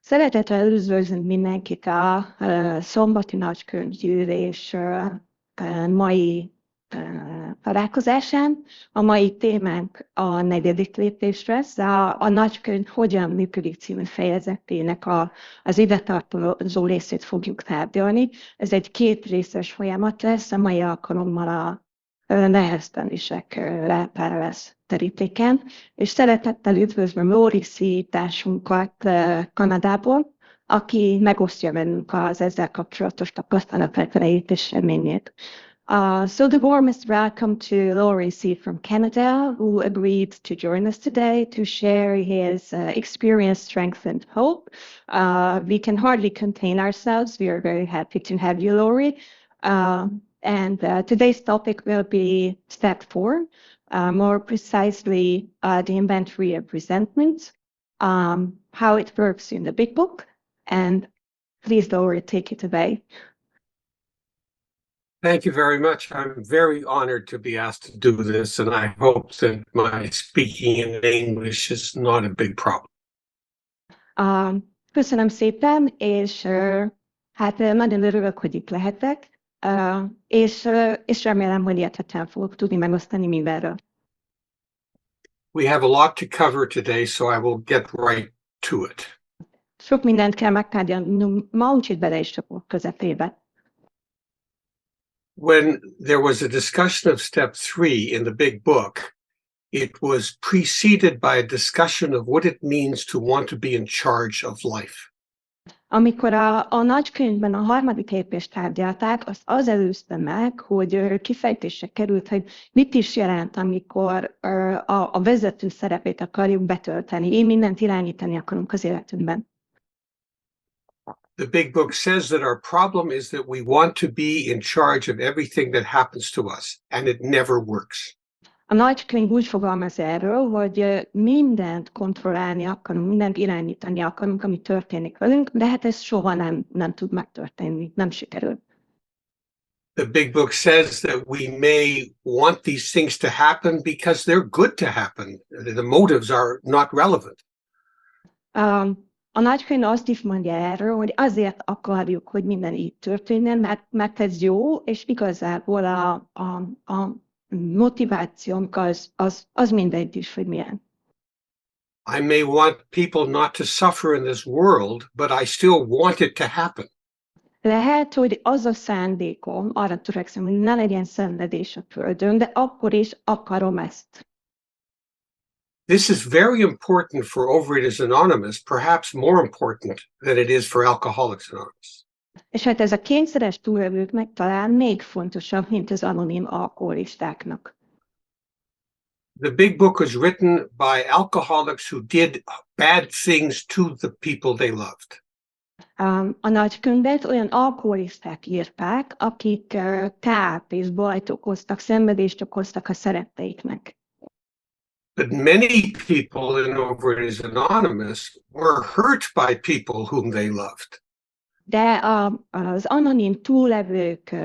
Szeretettel üdvözlünk mindenkit a Szombati Nagykönyv-gyűlés mai találkozásán. A mai témánk a 4. lépés lesz, a Nagykönyv Hogyan, működik című fejezetének az ide tartozó részét fogjuk tárgyalni. Ez egy 2 részes folyamat lesz, a mai alkalommal a neheztelésekre lesz terítéken, és szeretettel üdvözlöm Lawrie C. társunkat Kanadából, aki megosztja velünk az ezzel kapcsolatos tapasztalatait és reményét. So the warmest welcome to Lawrie C. from Canada, who agreed to join us today to share his experience, strength, and hope. We can hardly contain ourselves. We are very happy to have you, Lawrie. And today's topic will be step 4, more precisely the inventory of resentment, how it works in the big book. And please, Lawrie, take it away. Thank you very much. I'm very honored to be asked to do this, and I hope that my speaking in English is not a big problem. Köszönöm szépen, és hát nagyon örülök, hogy itt lehetek, és remélem, hogy érthetően fogok tudni megosztani mindenről. We have a lot to cover today, so I will get right to it. Sok mindent kell megtárgyalnunk ma, úgyhogy bele is csapok közepébe. When there was a discussion of step 3 in the big book, it was preceded by a discussion of what it means to want to be in charge of life. Amikor a nagykönyvben a 3. lépést tárgyalták, azt az előzte meg, hogy kifejtésre került, hogy mit is jelent, amikor a vezető szerepét akarjuk betölteni, én mindent irányítani akarunk az életünkben. The big book says that our problem is that we want to be in charge of everything that happens to us, and it never works. A nagykönyv úgy fogalmaz erről, hogy mindent kontrollálni akarunk, mindent irányítani akarunk, ami történik velünk, de hát ez soha nem tud megtörténni, nem sikerül. The big book says that we may want these things to happen because they're good to happen. The motives are not relevant. A nagykönyv azt is mondja erről, hogy azért akarjuk, hogy minden így történjen, mert ez jó, és igazából a motivációnk az mindegy is, hogy milyen. I may want people not to suffer in this world, but I still want it to happen. Lehet, hogy az a szándékom, arra törekszem, hogy ne legyen szenvedés a földön, de akkor is akarom ezt. This is very important for Overeaters Anonymous, perhaps more important than it is for Alcoholics Anonymous. És hát ez a kényszeres túlélőknek talán még fontosabb, mint az anonim alkoholistáknak. The big book was written by alcoholics who did bad things to the people they loved. A nagykönyvet olyan alkoholisták írták, akik kárt és bajt okoztak, szenvedést okoztak a szeretteiknek. But many people in Overeaters Anonymous were hurt by people whom they loved. De az anonim túllevők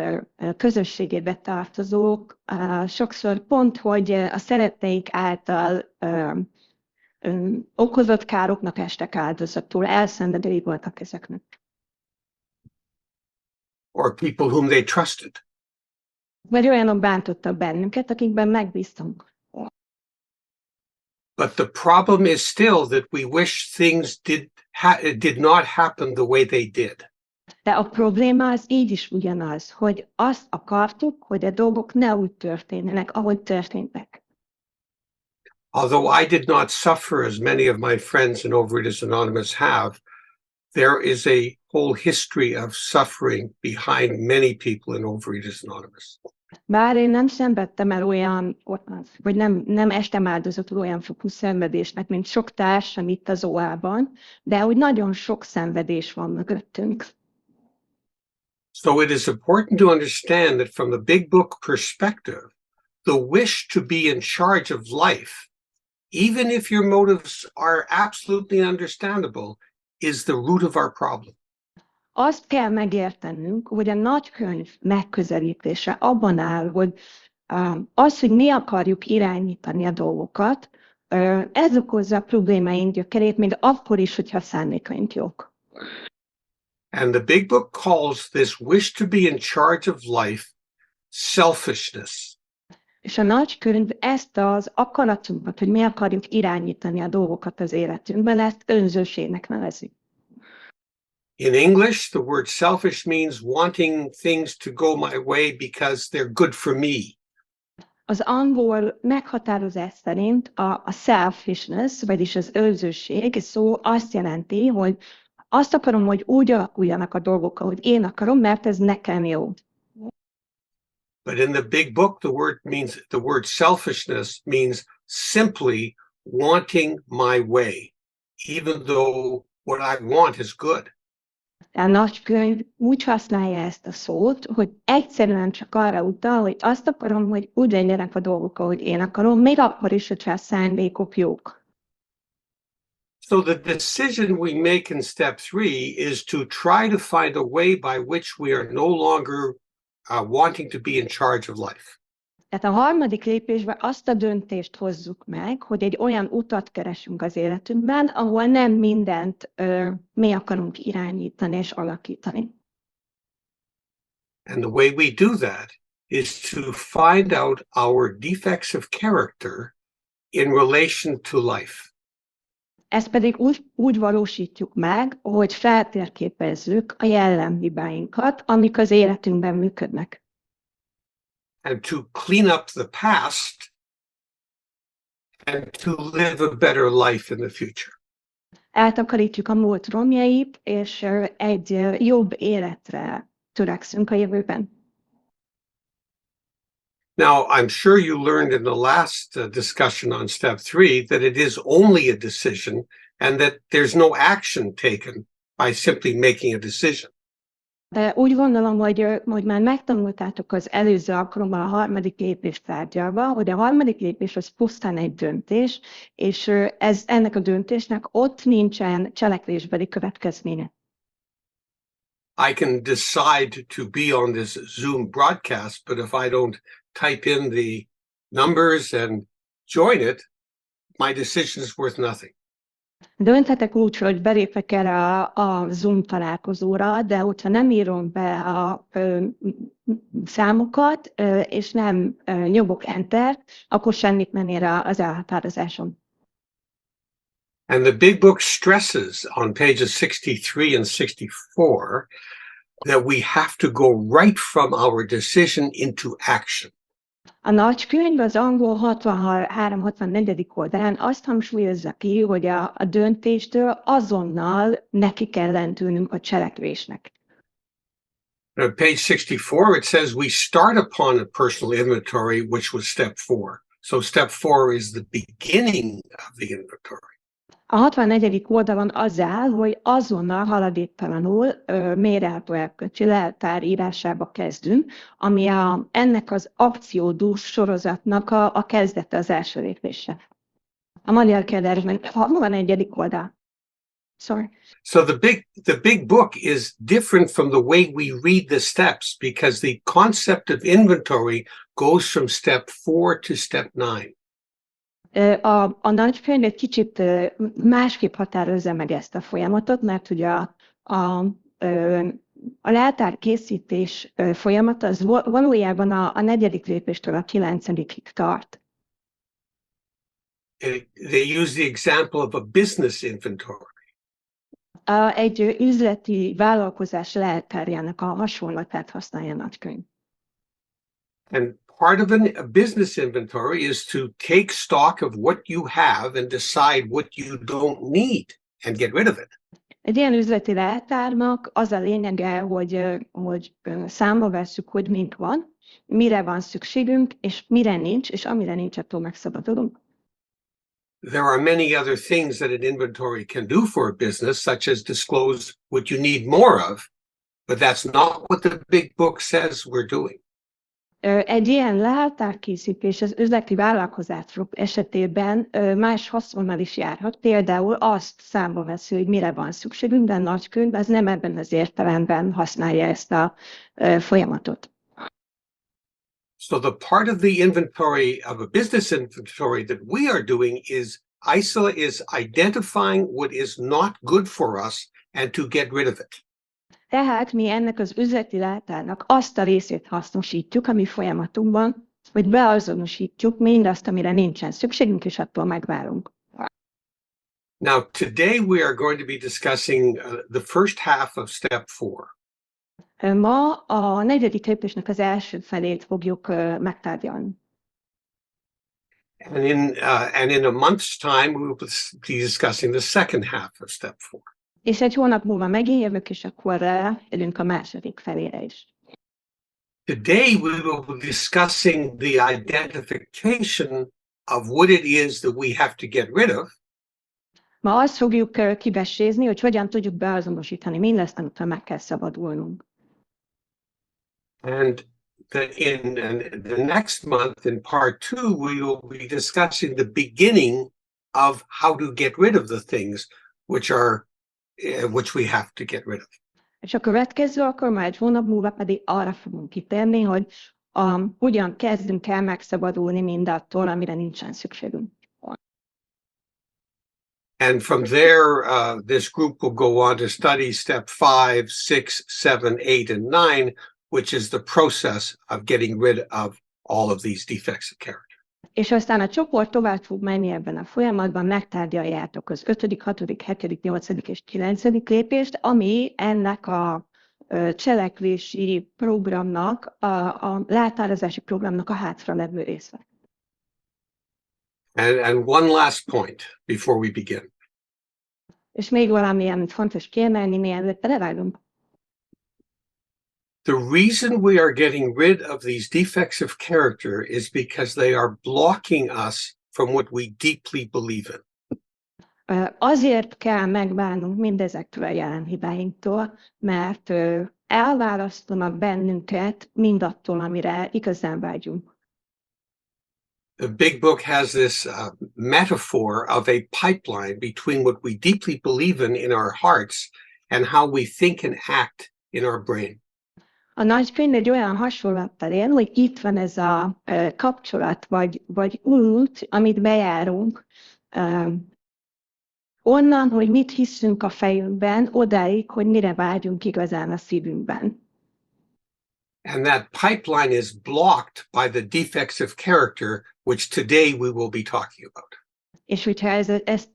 közösségébe tartozók sokszor pont, hogy a szeretteik által okozott károknak estek áldozatul, elszenvedői voltak ezeknek. Or people whom they trusted. Vagy olyanok bántottak bennünket, akikben megbíztunk. But the problem is still that we wish things did not happen the way they did. De a probléma az így is ugyanaz, hogy azt akartuk, hogy a dolgok ne úgy történjenek, ahogy történtek. Although I did not suffer as many of my friends in Overeaters Anonymous have, there is a whole history of suffering behind many people in Overeaters Anonymous. Bár én nem szenvedtem el olyan, vagy nem estem áldozatul olyan fokú szenvedésnek, mint sok társam itt az OA-ban, de hogy nagyon sok szenvedés van mögöttünk. So it is important to understand that from the big book perspective, the wish to be in charge of life, even if your motives are absolutely understandable, is the root of our problem. Azt kell megértenünk, hogy a nagykönyv megközelítése abban áll, hogy az, hogy mi akarjuk irányítani a dolgokat, Ez okozza a problémáink gyökerét, még akkor is, hogyha szándékaink jók. And the big book calls this wish to be in charge of life selfishness. És a nagykönyv ezt az akaratunkat, hogy mi akarjuk irányítani a dolgokat az életünkben, ezt önzőségnek nevezi. In English, the word selfish means wanting things to go my way because they're good for me. Az angol meghatározás szerint a selfishness, vagyis az önzőség szó azt jelenti, hogy azt akarom, hogy úgy alakuljanak a dolgok, ahogy én akarom, mert ez nekem jó. But in the big book, the word selfishness means simply wanting my way, even though what I want is good. A nagykönyv úgy használja ezt a szót, hogy egyszerűen csak arra utal, hogy azt akarom, hogy úgy legyenek a dolgok, ahogy én akarom, még akkor is, hogyha a szándékok jók. So the decision we make in step 3 is to try to find a way by which we are no longer wanting to be in charge of life. Tehát a harmadik lépésben azt a döntést hozzuk meg, hogy egy olyan utat keresünk az életünkben, ahol nem mindent mi akarunk irányítani és alakítani. And the way we do that is to find out our defects of character in relation to life. Ezt pedig úgy valósítjuk meg, hogy feltérképezzük a jellemhibáinkat, amik az életünkben működnek. And to clean up the past and to live a better life in the future. Eltakarítjuk a múlt romjait, és egy jobb életre törekszünk a jövőben. Now, I'm sure you learned in the last discussion on step 3 that it is only a decision and that there's no action taken by simply making a decision. De úgy gondolom, hogy már megtanultátok az előző alkalommal a harmadik lépés tárgyalva, hogy a harmadik lépés az pusztán egy döntés, és ennek a döntésnek ott nincsen cselekvésbeli következménye. I can decide to be on this Zoom broadcast, but if I don't type in the numbers and join it, my decision is worth nothing. Dönthetek úgy, hogy belépek erre a Zoom találkozóra, de hogyha nem írom be a számokat, és nem nyomok Enter, akkor semmit nem ér az elhatározásom. And the big book stresses on pages 63 and 64 that we have to go right from our decision into action. A nagykönyv az angol 63-64. oldalán azt hangsúlyozza ki, hogy a döntéstől azonnal neki kell lendülnünk a cselekvésnek. On page 64, it says we start upon a personal inventory, which was step 4. So step 4 is the beginning of the inventory. A 64. oldalon az áll, hogy azonnal haladéktalanul mérhető erkölcsi leltár írásába kezdünk, ami ennek az akciódús sorozatnak a kezdete, az első lépése. A magyar kiadásban 61. oldal. Sorry. So the big book is different from the way we read the steps because the concept of inventory goes from step 4 to step 9. A nagykönyv egy kicsit másképp határozza meg ezt a folyamatot, mert ugye a leltár készítés folyamata az valójában a 4. lépéstől a 9. tart. They use the example of a business inventory. Egy üzleti vállalkozás leltárjának a hasonlatát használja a nagykönyv. And part of a business inventory is to take stock of what you have and decide what you don't need and get rid of it. Egy ilyen üzleti leltárnak az a lényege, hogy számba vesszük, hogy mink van, mire van szükségünk, és mire nincs, és amire nincs, attól megszabadulunk. There are many other things that an inventory can do for a business, such as disclose what you need more of, but that's not what the big book says we're doing. Egy ilyen leltárkészítés az üzleti vállalkozások esetében más haszonnal is járhat. Például azt számba veszi, hogy mire van szükségünk, de a nagykönyv az nem ebben az értelemben használja ezt a folyamatot. So the part of the inventory, of a business inventory, that we are doing is identifying what is not good for us and to get rid of it. Tehát mi ennek az üzleti leltárnak azt a részét hasznosítjuk a mi folyamatunkban, hogy beazonosítjuk mindazt, amire nincsen szükségünk, és attól megválunk. Now, today we are going to be discussing the first half of step 4. Ma a negyedik lépésnek az első felét fogjuk megtárgyalni. And in a month's time, we will be discussing the second half of step 4. És egy hónap múlva megint jövök, és akkor jövünk a második felére is. Today we will be discussing the identification of what it is that we have to get rid of. Ma azt fogjuk kivesézni, hogy hogyan tudjuk beazonosítani mindazt, amitől meg kell szabadulnunk. And in the next month, in part 2, we will be discussing the beginning of how to get rid of the things which we have to get rid of. És a következő alkalommal egy hónap múlva pedig arra fogunk kitérni, hogy hogyan kezdünk el megszabadulni mindattól, amire nincsen szükségünk. And from there, this group will go on to study step 5, 6, 7, 8, and 9, which is the process of getting rid of all of these defects of character. És aztán a csoport tovább fog menni ebben a folyamatban, megtárgyaljátok az 5., 6., 7., 8. és 9. lépést, ami ennek a cselekvési programnak, a látározási programnak a hátralevő része. And one last point before we begin. És még valami, amit fontos kiemelni, mielőtt belevágunk. The reason we are getting rid of these defects of character is because they are blocking us from what we deeply believe in. Azért kell megbánnunk mindezektől a jelen hibáinktól, mert elválasztanak bennünket mindattól, amire igazán vágyunk. The big book has this metaphor of a pipeline between what we deeply believe in our hearts and how we think and act in our brain. A nagykönyv egy olyan hasonlattal él, hogy itt van ez a kapcsolat, vagy út, amit bejárunk, onnan, hogy mit hiszünk a fejünkben, odáig, hogy mire vágyunk igazán a szívünkben. And that pipeline is blocked by the defects of character, which today we will be talking about. És hogyha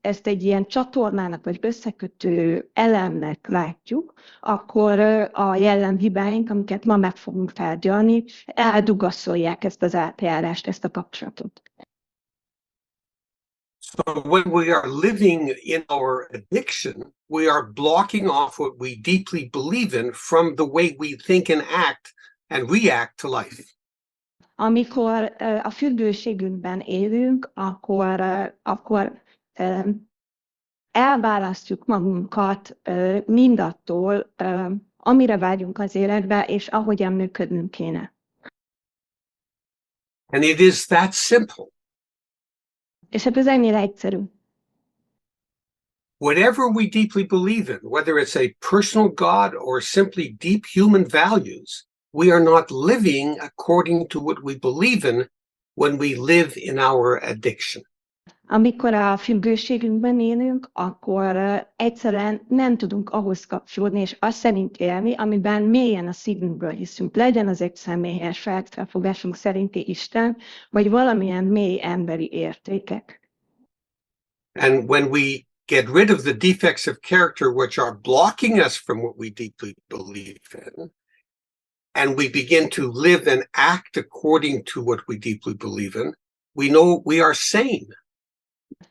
ezt egy ilyen csatornának, vagy összekötő elemnek látjuk, akkor a jellemhibáink, amiket ma meg fogunk tárgyalni, eldugaszolják ezt az átjárást, ezt a kapcsolatot. So when we are living in our addiction, we are blocking off what we deeply believe in from the way we think and act and react to life. Amikor a függőségünkben élünk, akkor elválasztjuk magunkat mindattól, amire vágyunk az életbe, és ahogyan működnünk kéne. And it is that simple. És hát ez ennyire egyszerű. Whatever we deeply believe in, whether it's a personal God or simply deep human values, we are not living according to what we believe in when we live in our addiction. Amikor a függőségünkben élünk, akkor egyszerűen nem tudunk ahhoz kapcsolódni, és azt szerint élni, amiben mélyen a szívünkből hiszünk. Legyen az egy személyes felfogásunk szerinti Isten, vagy valamilyen mély emberi értékek. And when we get rid of the defects of character which are blocking us from what we deeply believe in, and we begin to live and act according to what we deeply believe in, we know we are sane.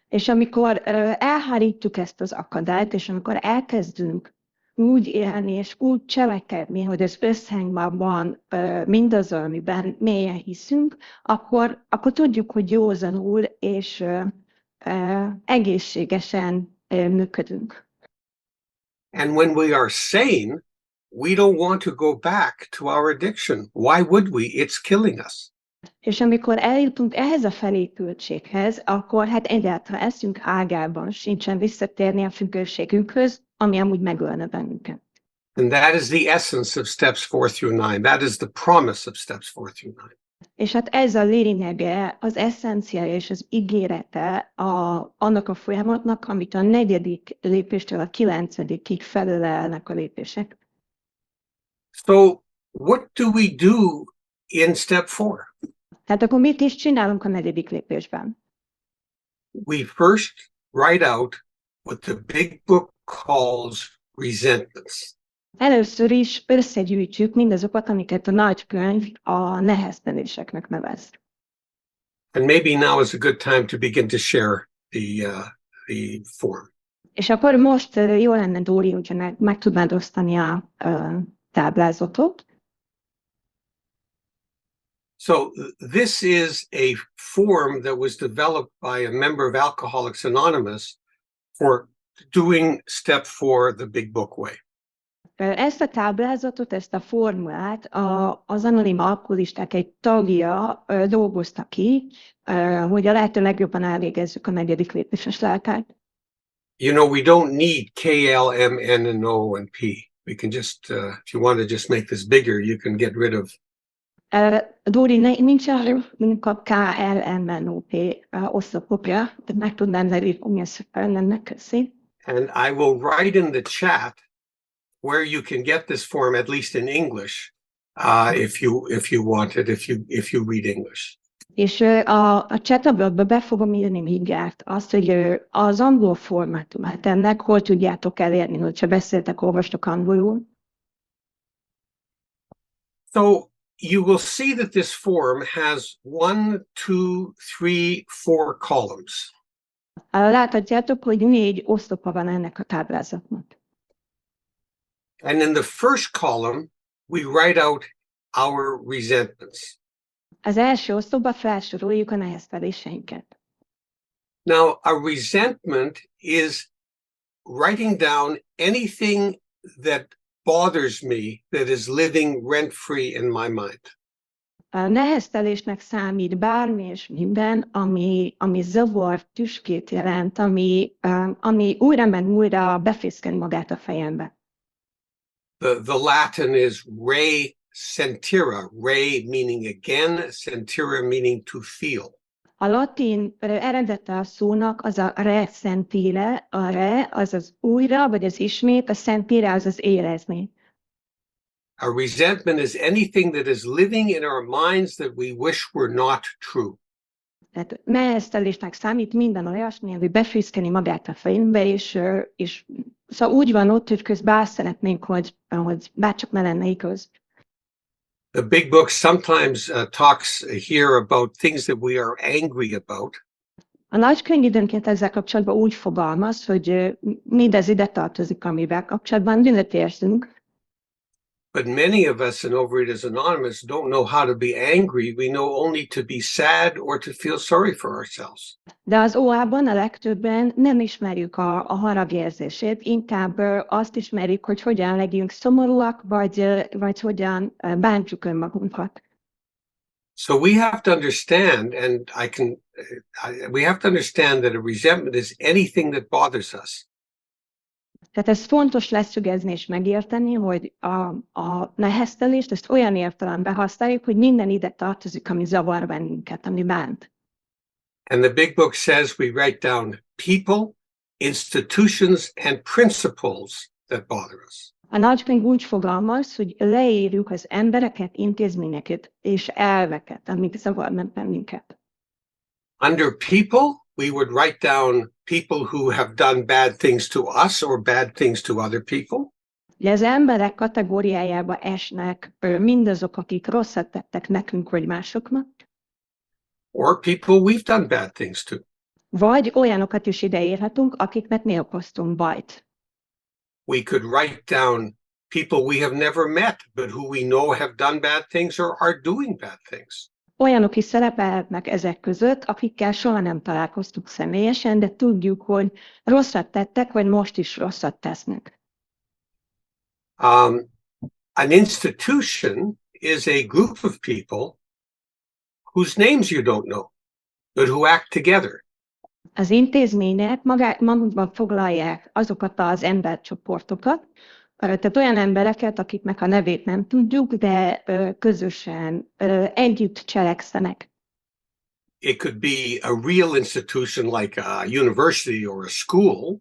És amikor elhárítjuk ezt az akadályt, és amikor elkezdünk úgy élni, és úgy cselekedni, hogy ez összhangban van mindazzal, amiben mélyen hiszünk, akkor tudjuk, hogy józanul és egészségesen működünk. And when we are sane, we don't want to go back to our addiction. Why would we? It's killing us. És amikor eljutunk ehhez a felépültséghez, akkor hát egyáltalán eszünk ágában sincsen visszatérni a függőségünkhöz, ami amúgy megölne bennünket. And that is the essence of steps 4 through 9. That is the promise of steps 4 through 9. És hát ez a lényege, az eszenciája és az ígérete annak a folyamatnak, amit a 4. lépéstől a 9-ig felölelnek a lépések. So what do we do in step 4? Hát akkor mit is csinálunk a 4. lépésben? We first write out what the big book calls resentments. Először is összegyűjtjük mindazokat, amiket a nagykönyv a nehezteléseknek nevez. And maybe now is a good time to begin to share the form. És akkor most jó lenne, Dóri, hogyha meg tudnád osztani a táblázatot. So this is a form that was developed by a member of Alcoholics Anonymous for doing step 4 the big book way. Ezt a táblázatot, ezt a formulát az anonim alkoholisták egy tagja dolgozta ki, hogy a lehető legjobban elvégezzük a 4. lépéses lelkát. You know, we don't need K, L, M, N, and O, and P. We can just, if you want to just make this bigger, you can get rid of. Dóri, nincs arra, mint a K, L, M, N, O, P oszlopokja, de meg tudnám leírni ezt önnek, köszi. And I will write in the chat where you can get this form, at least in English, if you want it, if you read English. És a chatbotba be fogom írni mindjárt azt, hogy az angol formátumát ennek hol tudjátok elérni, hogyha beszéltek, olvastok angolul. So you will see that this form has 1, 2, 3, 4 columns. Láthatjátok, hogy 4 oszlopa van ennek a táblázatnak. And in the first column, we write out our resentments. Az első oszlopba felsoroljuk a nehezteléseinket. Now, a resentment is writing down anything that bothers me that is living rent-free in my mind. A neheztelésnek számít bármi és minden, ami zavar, tüskét jelent, ami újra meg újra befészkeni magát a fejembe. The Latin is re sentira, re meaning again, sentira meaning to feel. A latin eredete a szónak az a re sentire, a re az az újra, vagy az ismét, a sentire az az érezni. A resentment is anything that is living in our minds that we wish were not true. Tehát neheztelésnek számít minden olyasmi, ami befészkeni magát a fejünkbe, és szóval úgy van ott, hogy közben azt szeretnénk, hogy bárcsak ne lenne igaz. The big book sometimes talks here about things that we are angry about. A nagykönyv időnként ezzel kapcsolatban úgy fogalmaz, hogy mindez ide tartozik, amivel kapcsolatban dühöt érzünk. But many of us in Overeaters Anonymous don't know how to be angry. We know only to be sad or to feel sorry for ourselves. De az OA-ban a legtöbben nem ismerjük a harag érzését, inkább azt ismerjük, hogy hogyan legyünk szomorúak, vagy hogyan bántsuk önmagunkat. So we have to understand, and we have to understand that a resentment is anything that bothers us. Tehát ez fontos leszögezni és megérteni, hogy a neheztelést ezt olyan értelemben használjuk, hogy minden ide tartozik, ami zavar bennünket, ami bánt. And the big book says we write down people, institutions, and principles that bother us. A nagykönyv úgy fogalmaz, hogy leírjuk az embereket, intézményeket és elveket, amik zavarnak bennünket. Under people, we would write down people who have done bad things to us or bad things to other people. Ugye az emberek kategóriájába esnek mindazok, akik rosszat tettek nekünk vagy másoknak. Or people we've done bad things to. Vagy olyanokat is ideírhatunk, akiknek mi okoztunk bajt. We could write down people we have never met, but who we know have done bad things or are doing bad things. Olyanok is szerepelhetnek ezek között, akikkel soha nem találkoztuk személyesen, de tudjuk, hogy rosszat tettek, vagy most is rosszat tesznek. An institution is a group of people whose names you don't know, but who act together. Az intézmények magukban foglalják azokat az embercsoportokat, Tehát olyan embereket, akiknek a nevét nem tudjuk, de közösen együtt cselekszenek. It could be a real institution like a university or a school.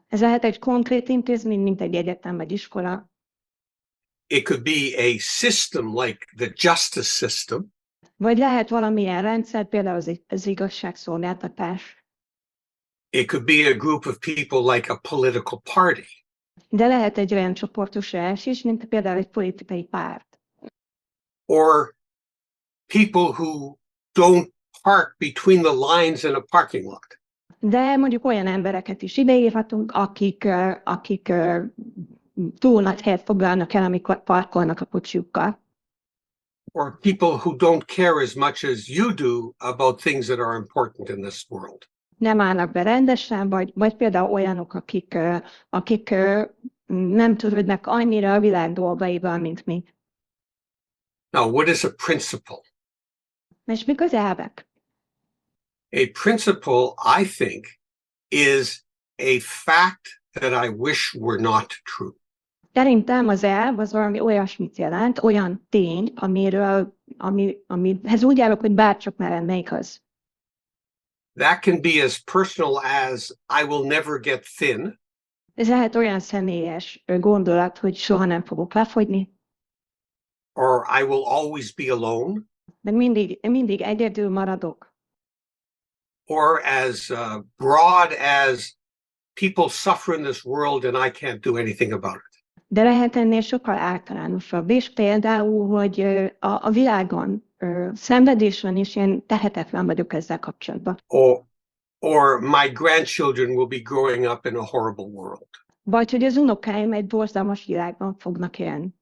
Ez lehet egy konkrét intézmény, mint egy egyetem vagy iskola. It could be a system like the justice system. Vagy lehet valamilyen rendszer, például az igazságszolgáltatás. It could be a group of people like a political party. De lehet egy olyan csoportosulás is, mint például egy politikai párt. Or people who don't park between the lines in a parking lot. De mondjuk olyan embereket is ideírhatunk, akik túl nagy helyet foglalnak el, amikor parkolnak a kocsiukkal. Or people who don't care as much as you do about things that are important in this world. Nem állnak be rendesen, vagy például olyanok, akik nem törődnek annyira a világ dolgaival, mint mi. Now, what is a principle? És mik az elvek? A principle, I think, is a fact that I wish were not true. Szerintem az elv az valami olyasmit jelent, olyan tény, amihez úgy állok, hogy bárcsak már lenne igaz. That can be as personal as I will never get thin. Ez lehet olyan személyes gondolat, hogy soha nem fogok lefogyni, Or I will always be alone. de mindig egyedül maradok. Or as broad as people suffer in this world and I can't do anything about it. De lehet ennél sokkal általánosabb is, például, hogy a világon szenvedés van, és én tehetetlen vagyok ezzel kapcsolatban. Or my grandchildren will be growing up in a horrible world. Vagy hogy az unokáim egy borzalmas világban fognak élni.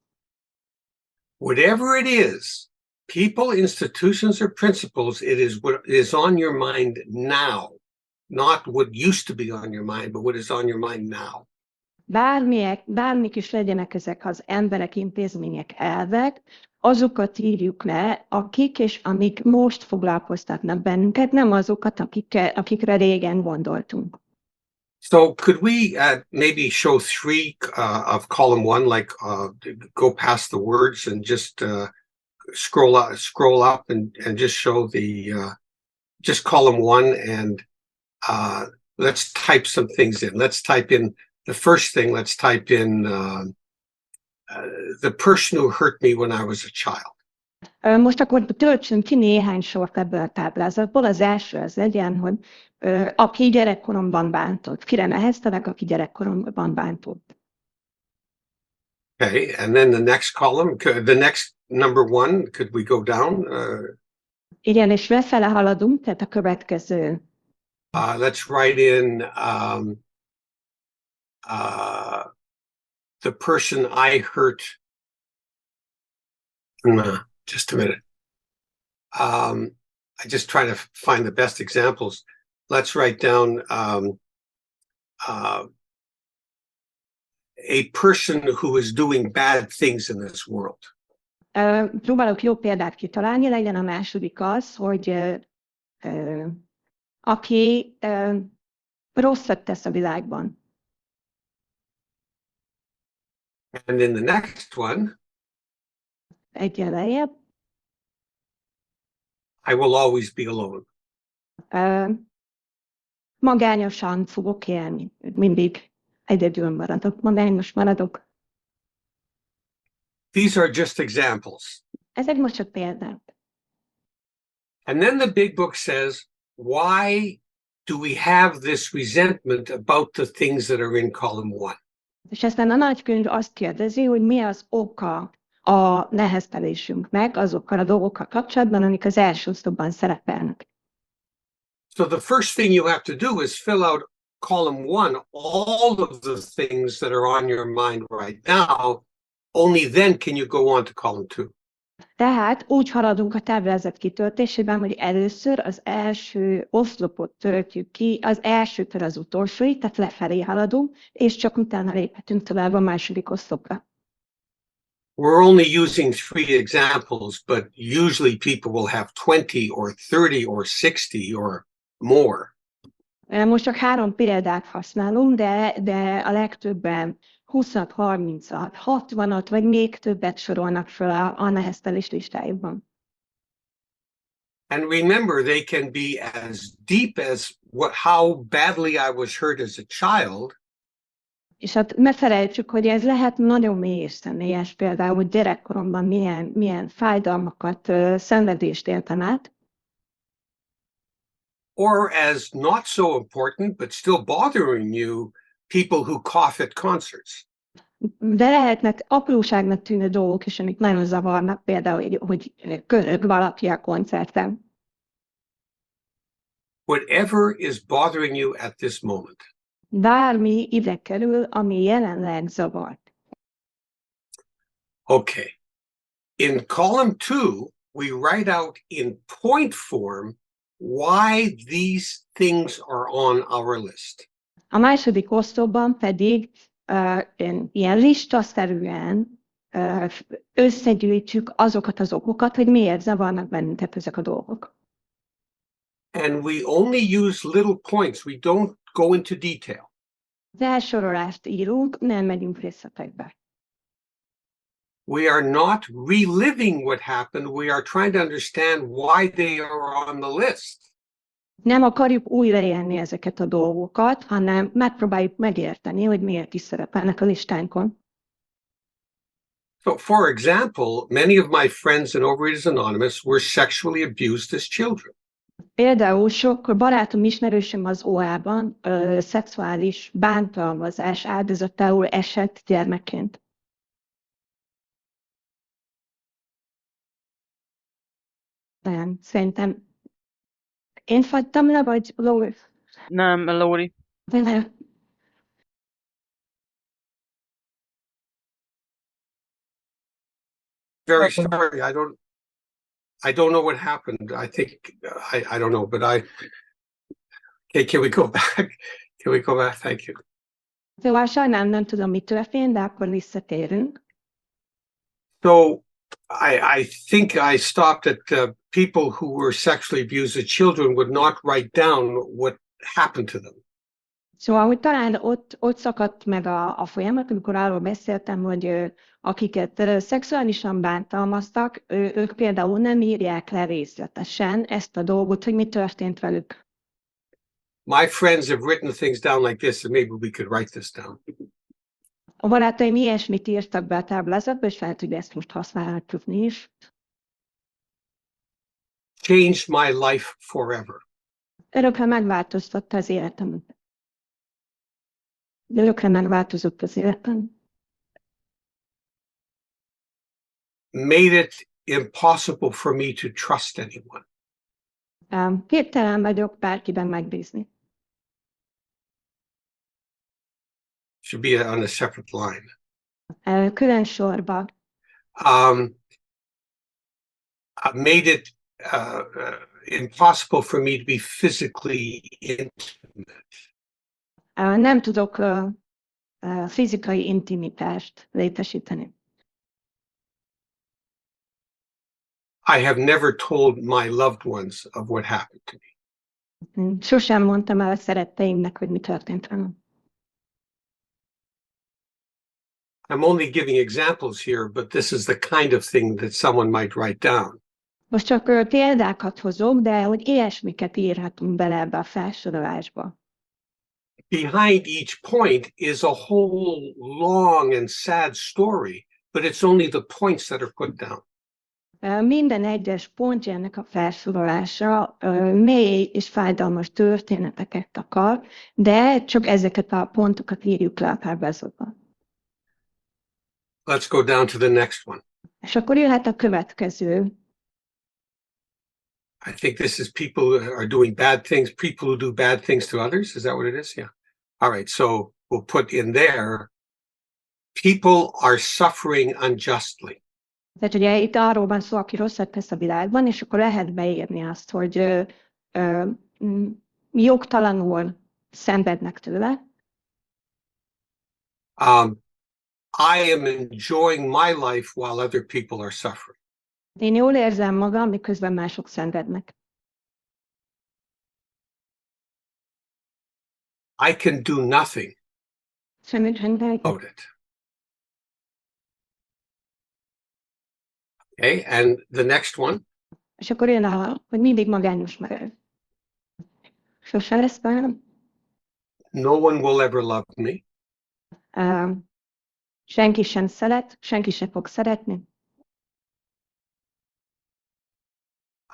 Whatever it is, people, institutions, or principles, it is what is on your mind now, not what used to be on your mind, but what is on your mind now. Bármik is legyenek ezek az emberek, intézmények, elvek, azokat írjuk le, akik és amik most foglalkoztatnak bennünket, nem azokat, akikre régen gondoltunk. So could we maybe show three of column one, like go past the words and just scroll up and just show the just column one, and let's type some things in. Let's type in the first thing. Let's type in the person who hurt me when I was a child. Most akkor töltsünk ki néhány sort ebből a táblázatból. Az első az legyen, hogy aki gyerekkoromban bántott. Kire neheztelek, aki gyerekkoromban bántott. Okay, and then the next column, the next number one, could we go down? Igen, és befele haladunk, tehát a következő. Let's write in the person I hurt. Just a minute. I just try to find the best examples. Let's write down a person who is doing bad things in this world. Próbálok jó példát kitalálni, legyen a második az, hogy aki rosszat tesz a világban. And in the next one, Egyen lejjebb. I will always be alone. Magányosan fogok élni. Mindig egyedül maradok, magányos maradok. These are just examples. Ezek most csak példák. And then the big book says, why do we have this resentment about the things that are in column one? És aztán a nagykönyv azt kérdezi, hogy mi az oka a neheztelésünknek azokkal a dolgokkal kapcsolatban, amik az első oszlopban szerepelnek. So the first thing you have to do is fill out column one, all of the things that are on your mind right now. Only then can you go on to column two. Tehát úgy haladunk a táblázat kitöltésében, hogy először az első oszlopot töltjük ki, az elsőtől az utolsóig, tehát lefelé haladunk, és csak utána léphetünk tovább a második oszlopra. We're only using 3 examples, but usually people will have 20 or 30 or 60 or more. Most csak 3 példát használunk, de a legtöbben 20-at, 30-at, 60-at, vagy még többet sorolnak fel a neheztelés listájukban. And remember, they can be as deep as how badly I was hurt as a child. És hát ne felejtsük, hogy ez lehet nagyon mély és személyes, például, hogy gyerekkoromban milyen fájdalmakat, szenvedést éltem át. Or as not so important, but still bothering you, people who cough at concerts. De lehetnek apróságnak tűnő dolgok is, amik nagyon zavarnak, például, hogy körög valaki a koncerten. Whatever is bothering you at this moment. Bármi ide kerül, ami jelenleg zavart. Okay. In column 2, we write out in point form why these things are on our list. A második oszlopban pedig ilyen listaszerűen összegyűjtjük azokat az okokat, hogy miért zavarnak bennünket ezek a dolgok. And we only use little points. We don't go into detail. Felsorolást írunk, nem megyünk részletekbe. We are not reliving what happened. We are trying to understand why they are on the list. Nem akarjuk újraélni ezeket a dolgokat, hanem megpróbáljuk megérteni, hogy miért is szerepelnek a listánkon. So, for example, many of my friends in Overeaters Anonymous were sexually abused as children. Például sok barátom, ismerősöm az OA-ban szexuális bántalmazás áldozatául esett gyermekként. Nem, szerintem én fagytam le, vagy Lawrie? Nem, Lawrie. Very sorry. I don't know what happened. I think I don't know, but okay, can we go back? Can we go back? Thank you. Szóval sajnálom, nem tudom, mi történt, de akkor visszatérünk. So I think I stopped at people who were sexually abused as children would not write down what happened to them. Szóval, hogy talán ott szakadt meg a folyamat, amikor arról beszéltem, hogy akiket szexuálisan bántalmaztak, ők például nem írják le részletesen ezt a dolgot, hogy mi történt velük. My friends have written things down like this, and maybe we could write this down. A barátaim ilyesmit írtak be a táblázatba, és lehet, hogy ezt most használhatjuk mi is. Changed my life forever. Örökre megváltoztatta az életemet. Örökre megváltozott az életem. Made it impossible for me to trust anyone. Képtelen vagyok bárkiben megbízni. Should be on a separate line. Külön sorba. Made it impossible for me to be physically intimate. Nem tudok fizikai intimitást létesíteni. I have never told my loved ones of what happened to me. Sosem mondtam el a szeretteimnek, hogy mi történt velem. I'm only giving examples here, but this is the kind of thing that someone might write down. Most csak példákat hozok, de hogy ilyesmiket írhatunk bele ebbe a felsorolásba. Behind each point is a whole long and sad story, but it's only the points that are put down. Minden egyes pontja ennek a felsorolása mély és fájdalmas történeteket akar, de csak ezeket a pontokat írjuk le a táblázatban. Let's go down to the next one. És akkor jöhet a következő. I think this is people who are doing bad things, people who do bad things to others. Is that what it is? Yeah. All right. So we'll put in there, people are suffering unjustly. Tehát ugye itt arról van szó, aki rosszat tesz a világban, és akkor lehet beírni azt, hogy jogtalanul szenvednek tőle. I am enjoying my life while other people are suffering. Én jól érzem magam, miközben mások szenvednek. I can do nothing Semmit sem tehetek. about it. Okay, and the next one. És akkor jön hogy mindig magányos marad. Sose lesz velem. No one will ever love me. Senki sem szeret, senki sem fog szeretni.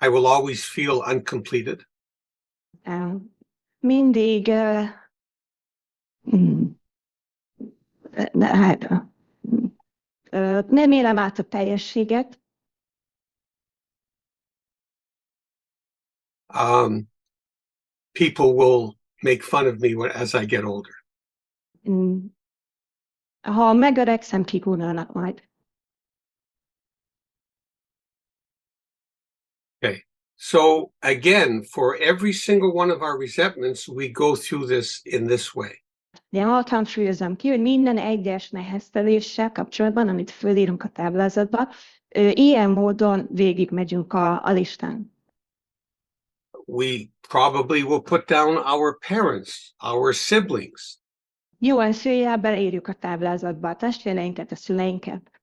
I will always feel uncompleted. Mindig nem élem át a teljességet. People will make fun of me as I get older. Ha megöregszem, kigúrnának majd. Okay, so again, for every single one of our resentments, we go through this in this way. De hadd hangsúlyozom ki, hogy minden egyes nehezteléssel kapcsolatban, amit fölírunk a táblázatba, ilyen módon végigmegyünk a listán. We probably will put down our parents, our siblings. Jó eséllyel beleírjuk a táblázatba a testvéreinket, a szüleinket.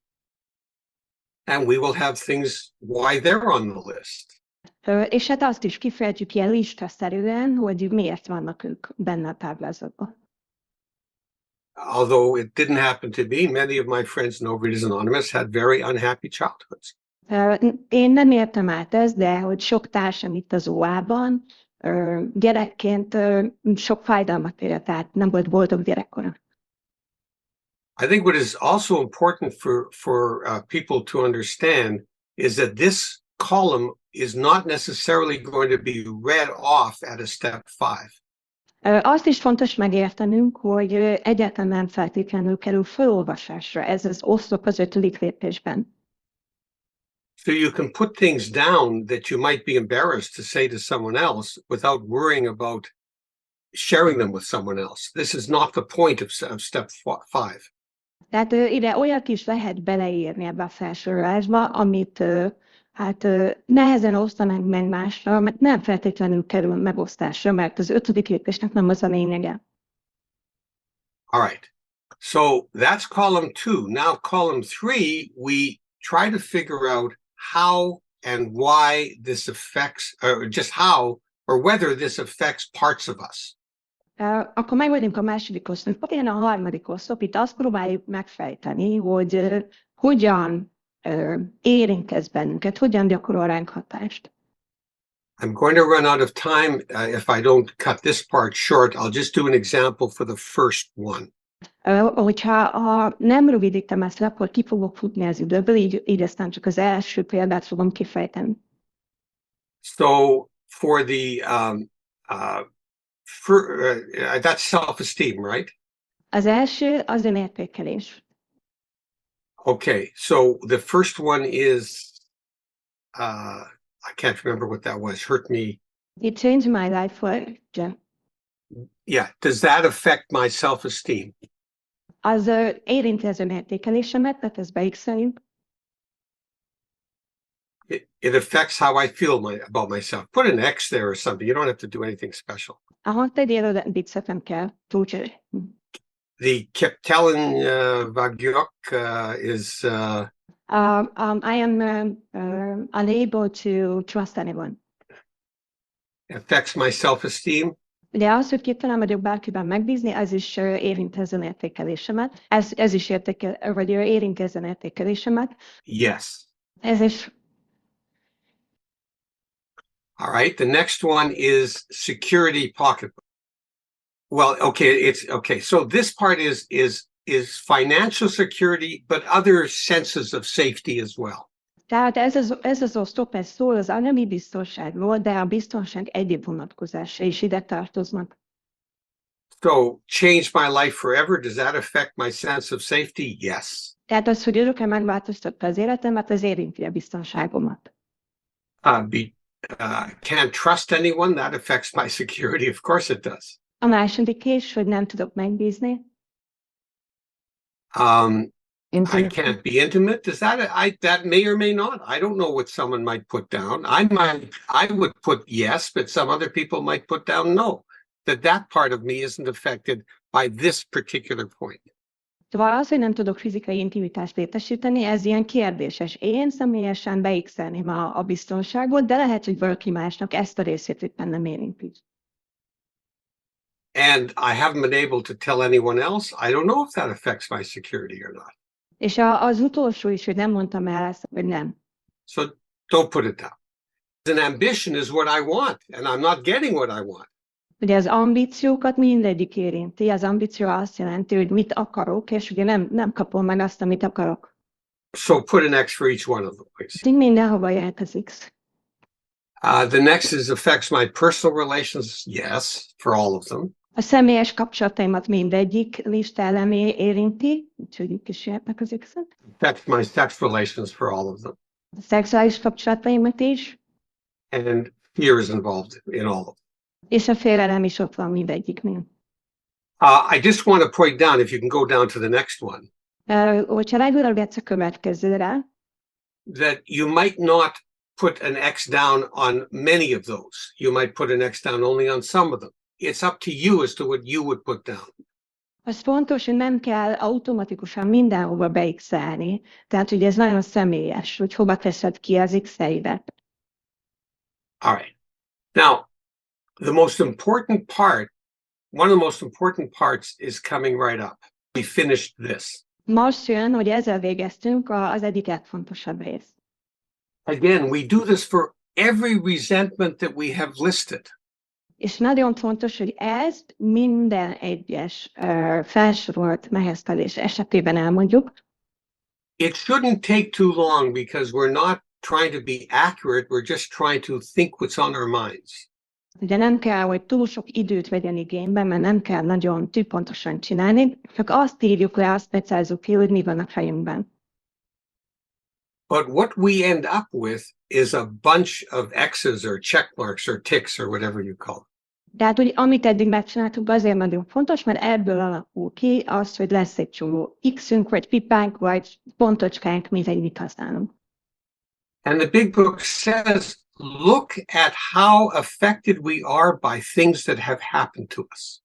And we will have things why they're on the list. És hát azt is kifejtjük ilyen listaszerűen, hogy miért vannak ők benne a táblázatban. Although it didn't happen to me, many of my friends in Overeaters Anonymous had very unhappy childhoods. Én nem értem át ezt, de hogy sok társam itt az OA-ban gyerekként sok fájdalmat élt át, nem volt boldog gyerekkora. I think what is also important for people to understand is that this column is not necessarily going to be read off at a step 5. Azt is fontos megértenünk, hogy egyáltalán nem feltétlenül kerül felolvasásra ez az oszlop az 5. lépésben. So you can put things down that you might be embarrassed to say to someone else without worrying about sharing them with someone else. This is not the point of step 5. Tehát ide olyat is lehet beleírni ebbe a felsorolásba, amit nehezen osztanánk meg másra, mert nem feltétlenül kerül megosztásra, mert az 5. lépésnek nem az a lényege. All right. So that's column 2. Now column 3, we try to figure out how and why this affects, or just how, or whether this affects parts of us. Akkor meg vagyunk a második oszlop, én a harmadik oszlop, itt azt próbáljuk megfejteni, hogy hogyan érint ez bennünket, hogyan gyakorol ránk hatást. I'm going to run out of time. If I don't cut this part short, I'll just do an example for the first one. Hogyha nem rövidítem ezt le, akkor ki fogok futni az időből, így aztán csak az első példát fogom kifejteni. So for the, that's self-esteem, right? Az első az önértékelés. Okay, so the first one is, I can't remember what that was, hurt me. It changed my life, Jen. Yeah, does that affect my self-esteem? Az érinti az önértékelésemet, tehát ez beixeljük. It affects how I feel about myself. Put an X there or something. You don't have to do anything special. Aha, tegyél oda bicet, nem kell. The Keptelen Vagyok is... I am unable to trust anyone. Affects my self-esteem. Ugye az, hogy képtelen vagyok bárkiben megbízni, ez is érinti az önértékelésemet. Ez is érinti az önértékelésemet. Yes. Ez is. All right. The next one is security pocketbook. Well, okay, it's okay. So this part is financial security, but other senses of safety as well. Tehát ez az oszlop, ez szól az anyagi biztonságról, de a biztonság egyéb vonatkozása is ide tartoznak. So change my life forever, does that affect my sense of safety? Yes. Tehát az, hogy örökre megváltoztatta az életemet, az érinti a biztonságomat. Can't trust anyone, that affects my security. Of course it does. A második is, hogy nem tudok megbízni. I can't be intimate. Does that may or may not? I don't know what someone might put down. I would put yes, but some other people might put down no. that part of me isn't affected by this particular point. Szóval az, hogy nem tudok fizikai intimitást létesíteni, ez ilyen kérdéses. Én személyesen beixelném a biztonságot, de lehet, hogy valaki másnak ezt a részét éppen nem érinti. And I haven't been able to tell anyone else. I don't know if that affects my security or not. És az utolsó is, hogy nem mondtam el ezt, hogy nem. So don't put it down. An ambition is what I want, and I'm not getting what I want. Ugye az ambíciókat mindegyik érinti. Az ambíció azt jelenti, hogy mit akarok, és ugye nem kapom meg azt, amit akarok. So put an X for each one of them, please. Így mindenhova jöhet az X. The next is affects my personal relations. Yes, for all of them. A személyes kapcsolataimat mindegyik listálemé érinti, úgyhogy itt is jöhetnek az X-et. Affects my sex relations for all of them. A szexuális kapcsolataimat is, And fear is involved in all of them. és a félelem is ott van mindegyiknél. I just want to point down, if you can go down to the next one, Hogyha rágörgetsz a következőre, that you might not put an X down on many of those. You might put an X down only on some of them. It's up to you as to what you would put down. az fontos, hogy nem kell automatikusan mindenhova beixelni. Tehát ugye ez nagyon személyes, hogy hova teszed ki az X-eidet. All right. Now, the most important part, one of the most important parts is coming right up. We finished this. Most jön, hogy ezzel végeztünk az egyik legfontosabb rész. Again, we do this for every resentment that we have listed. És nagyon fontos, hogy ezt minden egyes felsorolt meheztelés esetében elmondjuk. It shouldn't take too long because we're not trying to be accurate. We're just trying to think what's on our minds. Ugye nem kell, hogy túl sok időt vegyen igénybe, mert nem kell nagyon tűpontosan csinálni, csak azt írjuk le, azt becázzuk ki, hogy mi van a fejünkben. But what we end up with is a bunch of X's or check marks or ticks or whatever you call it. Tehát, hogy amit eddig megcsináltuk, azért nagyon fontos, mert ebből alakul ki az, hogy lesz egy csomó X-ünk, vagy pipánk, vagy pontocskánk, mit használunk. And the big book says, look at how affected we are by things that have happened to us.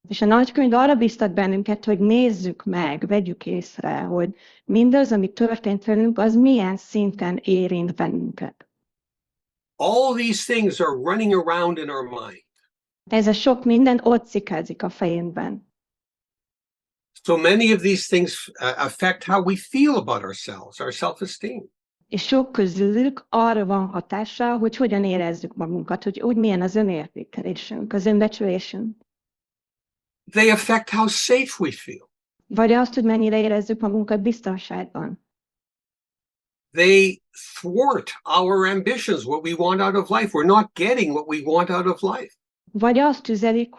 És a nagykönyv arra biztat bennünket, hogy nézzük meg, vegyük észre, hogy mindaz, ami történt velünk, az milyen szinten érint bennünket. All these things are running around in our mind. Ez a sok minden ott cikázik a fejünkben. So many of these things affect how we feel about ourselves, our self-esteem. És sok közülük arra van hatással, hogy hogyan érezzük magunkat, hogy milyen az önértékelésünk, az önbecsülésünk. They affect how safe we feel. Vagy azt, hogy mennyire érezzük magunkat biztonságban. They thwart our ambitions, what we want out of life. We're not getting what we want out of life. Vagy azt üzelik,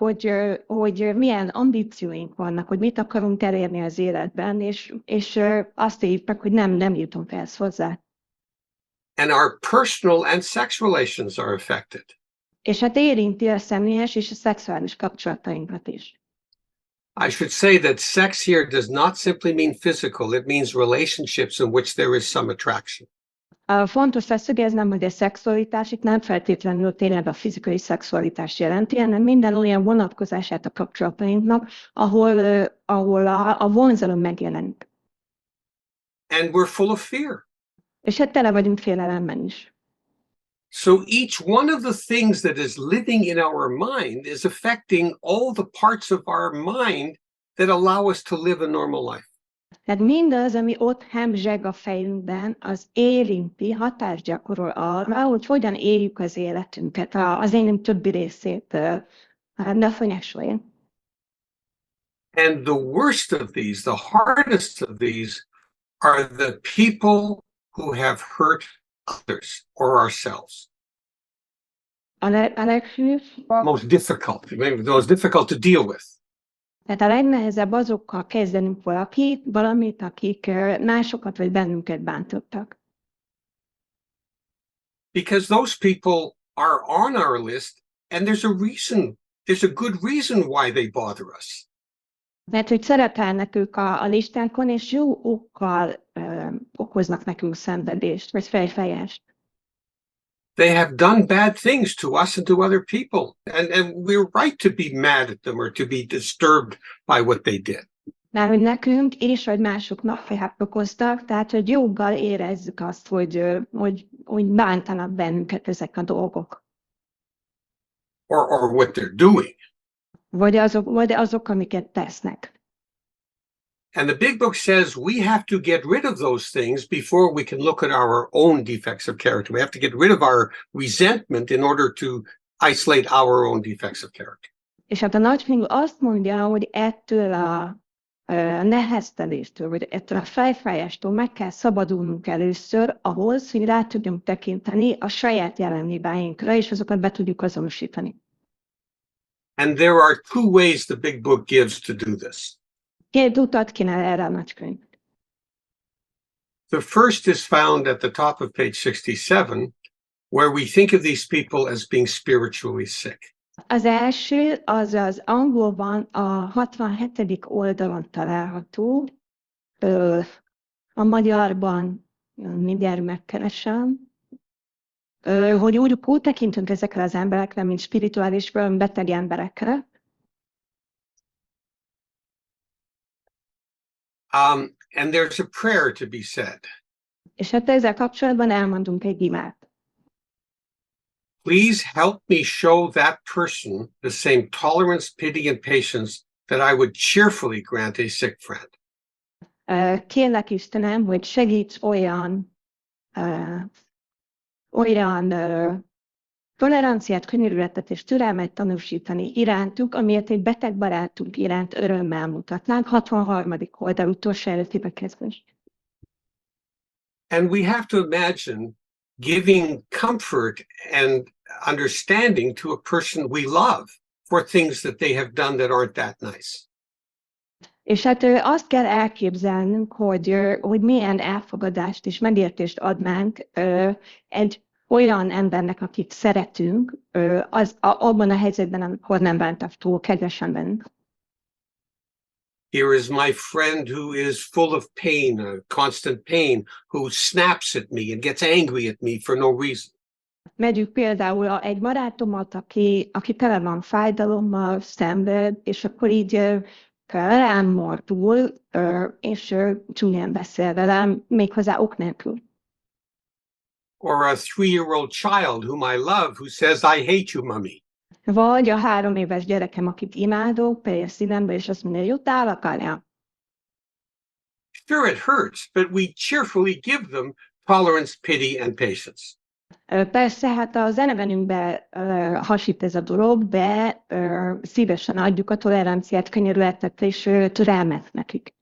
hogy milyen ambícióink vannak, hogy mit akarunk elérni az életben, és azt írtak, hogy nem jutunk ehhez hozzá. And our personal and sex relations are affected. És hát érinti a személyes és a szexuális kapcsolatainkat is. I should say that sex here does not simply mean physical. It means relationships in which there is some attraction. Fontos leszögeznem, hogy a szexualitás itt nem feltétlenül tényleg a fizikai szexualitás jelenti, hanem minden olyan vonatkozását a kapcsolatainknak, ahol a vonzalom megjelenik. And we're full of fear. És hát tele vagyunk félelemben is. So each one of the things that is living in our mind is affecting all the parts of our mind that allow us to live a normal life. Tehát mindaz, ami ott hemzseg a fejünkben, az érinti, hatást gyakorol arra, hogy hogyan éljük az életünket, az énünk többi részét befolyásolja. And the worst of these, the hardest of these, are the people who have hurt others or ourselves. Most difficult, maybe the most difficult to deal with. Tehát a legnehezebb azokkal kezdenünk valamit, akik másokat vagy bennünket bántottak. Because those people are on our list, and there's a good reason why they bother us. Mert hogy szerepelnek ők a listánkon, és jó okkal okoznak nekünk szenvedést, vagy fejfájást. They have done bad things to us and to other people. And we're right to be mad at them or to be disturbed by what they did. Mert hogy nekünk és hogy másoknak kárt okoztak, tehát hogy joggal érezzük azt, hogy bántanak bennünket ezek a dolgok. Or what they're doing. Vagy azok, amiket tesznek. And the big book says we have to get rid of those things before we can look at our own defects of character. We have to get rid of our resentment in order to isolate our own defects of character. És hát a nagykönyv azt mondja, hogy ettől a nehezteléstől, vagy ettől a fejfájástól meg kell szabadulnunk először ahhoz, hogy rá tudjunk tekinteni a saját jelenhibáinkra, és azokat be tudjuk azonosítani. And there are two ways the big book gives to do this. Két utat kínál erre a nagykönyv. The first is found at the top of page 67, where we think of these people as being spiritually sick. Az első, az az angolban a 67. oldalon található, a magyarban mindjárt megkeresem, hogy úgy tekintünk ezekre az emberekre, mint spirituális beteg emberekre. And there's a prayer to be said. És hát ezzel kapcsolatban elmondunk egy imát. Please help me show that person the same tolerance, pity, and patience that I would cheerfully grant a sick friend. Kérlek Istenem, hogy segíts olyan toleranciát, könyörületet és türelmet tanúsítani irántuk, amiért egy beteg barátunk iránt örömmel mutatnánk. 63. oldal utolsó előtti bekezdés. And we have to imagine giving comfort and understanding to a person we love for things that they have done that aren't that nice. És hát azt kell elképzelnünk, hogy milyen elfogadást és megértést adnánk egy olyan embernek, akit szeretünk, abban a helyzetben, amikor nem bántak túl kedvesen bennünk. Here is my friend who is full of pain, constant pain, who snaps at me and gets angry at me for no reason. Vegyük például egy barátomat, aki tele van fájdalommal, szenved, és akkor így rám mordul, és csúnyán beszél velem, méghozzá ok nélkül. Or a 3-year-old child whom I love who says, I hate you, mommy. Vagy a 3 éves gyerekem, akit imádok, pedig szívembe, és azt mondja, hogy utálok, anyám. Sure, it hurts, but we cheerfully give them tolerance, pity, and patience. Persze, hát a zenebenünkbe hasít ez a dolog, de szívesen adjuk a toleranciát, könyörületet és türelmet nekik.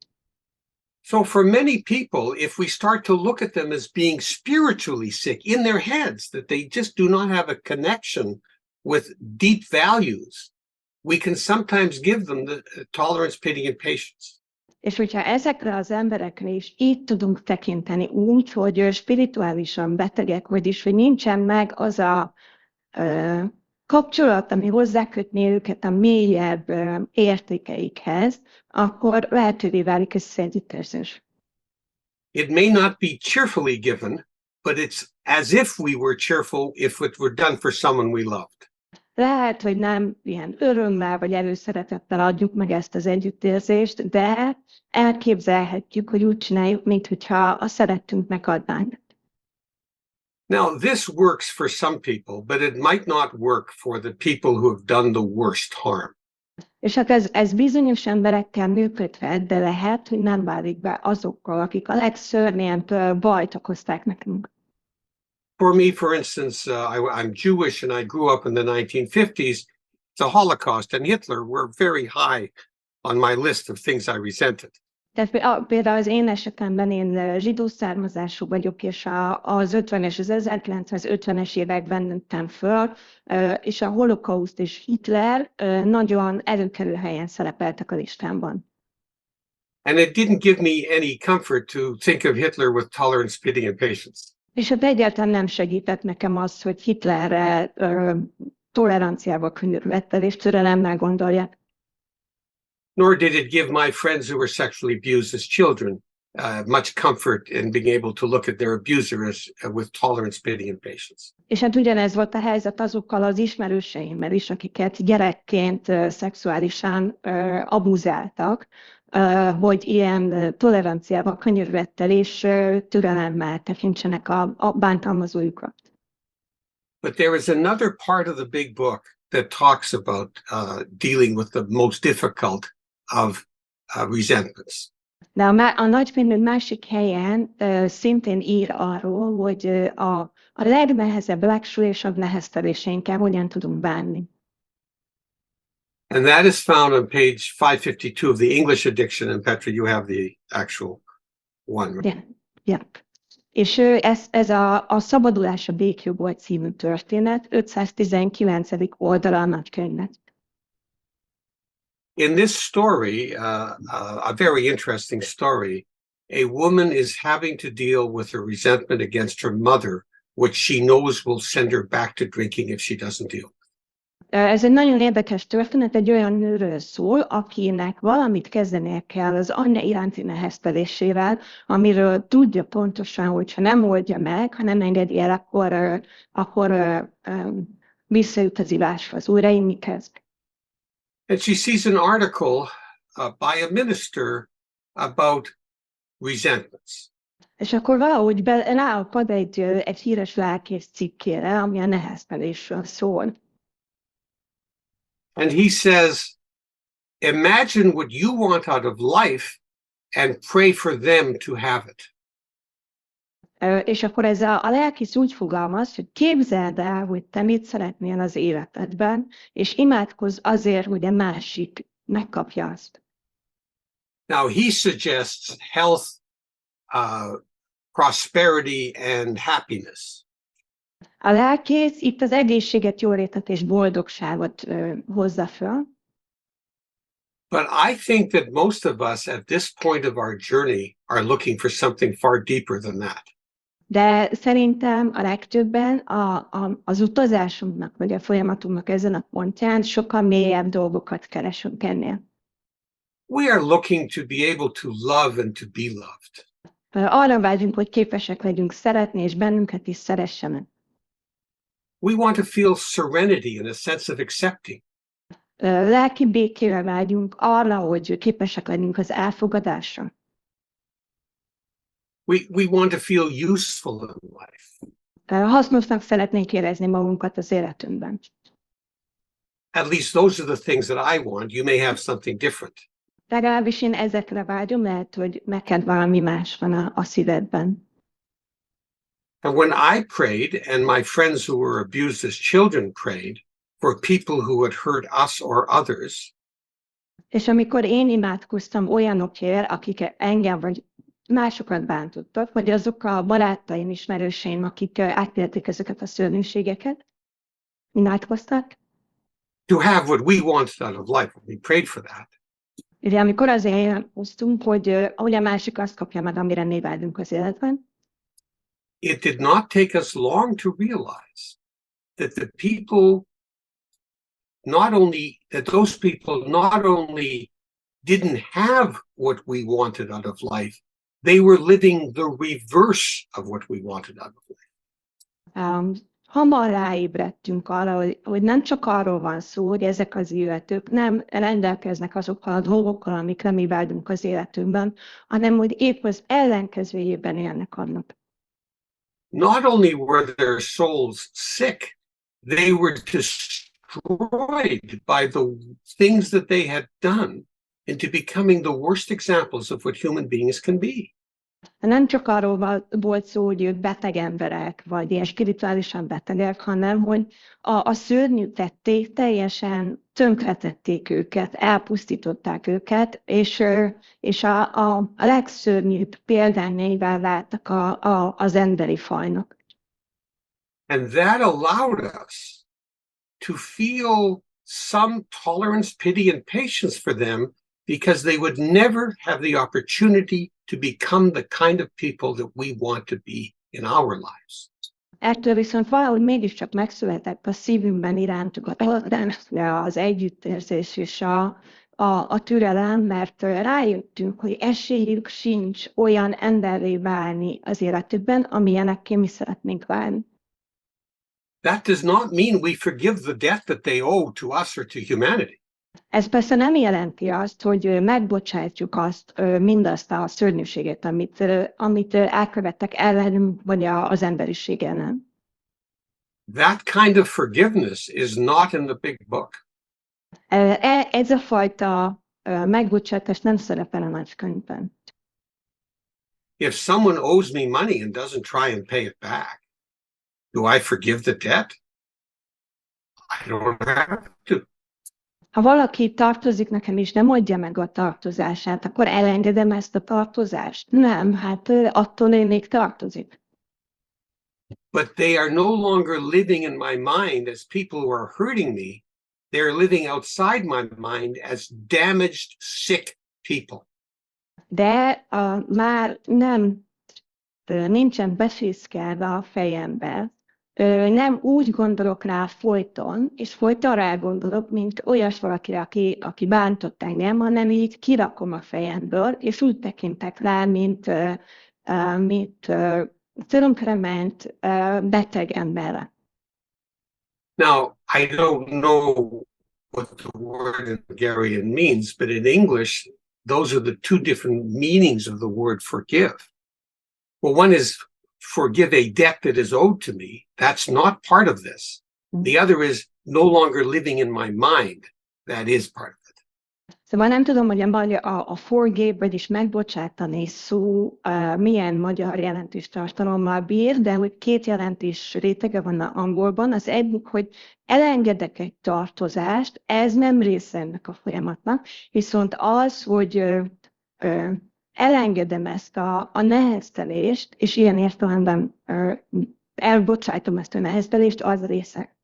So for many people, if we start to look at them as being spiritually sick in their heads, that they just do not have a connection with deep values, we can sometimes give them the tolerance, pity, and patience. És hogyha ezekre az emberekre is így tudunk tekinteni úgy, hogy spirituálisan betegek, vagyis hogy nincsen meg az a kapcsolat, ami hozzákötné őket a mélyebb értékeikhez, akkor lehetővé válik ez az együttérzés. It may not be cheerfully given, but it's as if we were cheerful if it were done for someone we loved. Lehet, hogy nem ilyen örömmel vagy előszeretettel adjuk meg ezt az együttérzést, de elképzelhetjük, hogy úgy csináljuk, mintha a szerettünknek adnánk. Now, this works for some people, but it might not work for the people who have done the worst harm. És hát ez bizonyos emberekkel működhet, de lehet, hogy nem válik be azokkal, akik a legszörnyebb bajt okozták nekünk. For me, for instance, I'm Jewish and I grew up in the 1950s. The Holocaust and Hitler were very high on my list of things I resented. Tehát például az én esetemben én zsidó származású vagyok, és az 50-es, az 1950-es években nőttem föl, és a holokauszt és Hitler nagyon előkelő helyen szerepeltek a listámban. And it didn't give me any comfort to think of Hitler with tolerance, pity, and patience. És hát egyáltalán nem segített nekem az, hogy Hitlerre toleranciával, könyörülettel és türelemmel gondolják. Nor did it give my friends who were sexually abused as children much comfort in being able to look at their abuser with tolerance, pity, and patience. És hát ugyanez volt a helyzet azokkal az ismerőseimmel is, akiket gyerekként szexuálisan abuzáltak, hogy ilyen toleranciával, könyörülettel és türelemmel tekintsenek a bántalmazójukra. But there is another part of the big book that talks about dealing with the most difficult of resentments. De a nagykönyv másik helyen szintén ír arról, hogy a legnehezebb, legsúlyosabb nehezteléseinkkel hogyan tudunk bánni. And that is found on page 552 of the English edition, and Petra, you have the actual one. Right? Yeah. És ez a Szabadulás a békjogból című történet, 519. oldala a nagykönyvnek. In this story, a very interesting story, a woman is having to deal with her resentment against her mother, which she knows will send her back to drinking if she doesn't deal. Ez egy nagyon érdekes történet, egy olyan nőről szól, akinek valamit kezdenie kell az anyja iránti neheztelésével, amiről tudja pontosan, hogy ha nem oldja meg, ha nem engedi el, akkor visszajut az iváshoz, újra inni kezd. And she sees an article by a minister about resentments. És akkor valahogy ráakad egy híres lelkész cikkére, ami a neheztelésről szól. And he says, imagine what you want out of life and pray for them to have it. És akkor ez a lelkész úgy fogalmaz, hogy képzeld el, hogy te mit szeretnél az életedben, és imádkozz azért, hogy a másik megkapja azt. Now he suggests health, prosperity and happiness. A lelkész itt az egészséget, jólétet és boldogságot hozza föl. But I think that most of us at this point of our journey are looking for something far deeper than that. De szerintem a legtöbben az utazásunknak, vagy a folyamatunknak ezen a pontján sokkal mélyebb dolgokat keresünk ennél. We are looking to be able to love and to be loved. Arra vágyunk, hogy képesek legyünk szeretni, és bennünket is szeressenek. We want to feel serenity and a sense of accepting. Lelki békére vágyunk, arra, hogy képesek legyünk az elfogadásra. We want to feel useful in life. Hasznosnak szeretnénk érezni magunkat az életünkben. At least those are the things that I want. You may have something different. Legalábbis én ezekre vágyom, lehet, hogy neked valami más van a szívedben. And when I prayed, and my friends who were abused as children prayed, for people who had hurt us or others. És amikor én imádkoztam olyanokért, akik engem vagy másokat bántottak, vagy azok a barátaim, ismerőseim, akik átélték ezeket a szörnyűségeket, imádkoztak. To have what we wanted out of life, we prayed for that. Ugye amikor azért imádkoztunk, hogy a másik azt kapja meg, amire mi vágyunk az életben. It did not take us long to realize that those people not only didn't have what we wanted out of life, they were living the reverse of what we wanted out of life. Hamar ráébredtünk arra, hogy nem csak arról van szó, hogy ezek az illetők nem rendelkeznek azokkal a dolgokkal, amikre mi vágyunk az életünkben, hanem hogy épp az ellenkezőjében élnek annak. Not only were their souls sick, they were destroyed by the things that they had done into becoming the worst examples of what human beings can be. Nem csak arról volt szó, hogy ők beteg emberek, vagy ilyen spirituálisan betegek, hanem hogy a szörnyű tették, teljesen tönkretették őket, elpusztították őket, és a legszörnyűbb példányaival váltak az emberi fajnak. And that allowed us to feel some tolerance, pity, and patience for them, because they would never have the opportunity to become the kind of people that we want to be in our lives. Ettől viszont valahogy mégiscsak megszületett a szívünkben irántuk az együttérzés és a türelem, mert rájöttünk, hogy esélyük sincs olyan emberré válni az életükben, amilyenekké mi szeretnénk válni. That does not mean we forgive the debt that they owe to us or to humanity. Ez persze nem jelenti azt, hogy megbocsátjuk mindazt a szörnyűséget, amit elkövettek ellenünk, vagy az emberiség ellen. That kind of forgiveness is not in the big book. Ez a fajta megbocsátás nem szerepel a nagykönyvben. If someone owes me money and doesn't try and pay it back, do I forgive the debt? I don't have to. Ha valaki tartozik nekem és nem adja meg a tartozását, akkor elengedem ezt a tartozást? Nem, hát attól én még tartozik. But they are no longer living in my mind as people who are hurting me. They're living outside my mind as damaged, sick people. De már nincsen befészkelve a fejembe. Nem úgy gondolok rá folyton, és folyton rá gondolok, mint olyas valakire, aki bántott engem, hanem így kirakom a fejemből, és úgy tekintek rá, mint tönkrement beteg emberre. Now, I don't know what the word in Hungarian means, but in English, those are the two different meanings of the word forgive. Well, one is forgive a debt that is owed to me. That's not part of this. The other is no longer living in my mind. That is part of it. Szóval nem tudom, hogy a forgive, vagyis megbocsátani szó milyen magyar jelentés tartalommal bír, de hogy két jelentés rétege van angolban. Az egyik, hogy elengedek egy tartozást, ez nem része ennek a folyamatnak, viszont az, hogy elengedem ezt a neheztelést, és ilyen értelemben elbocsájtom ezt a neheztelést, az része.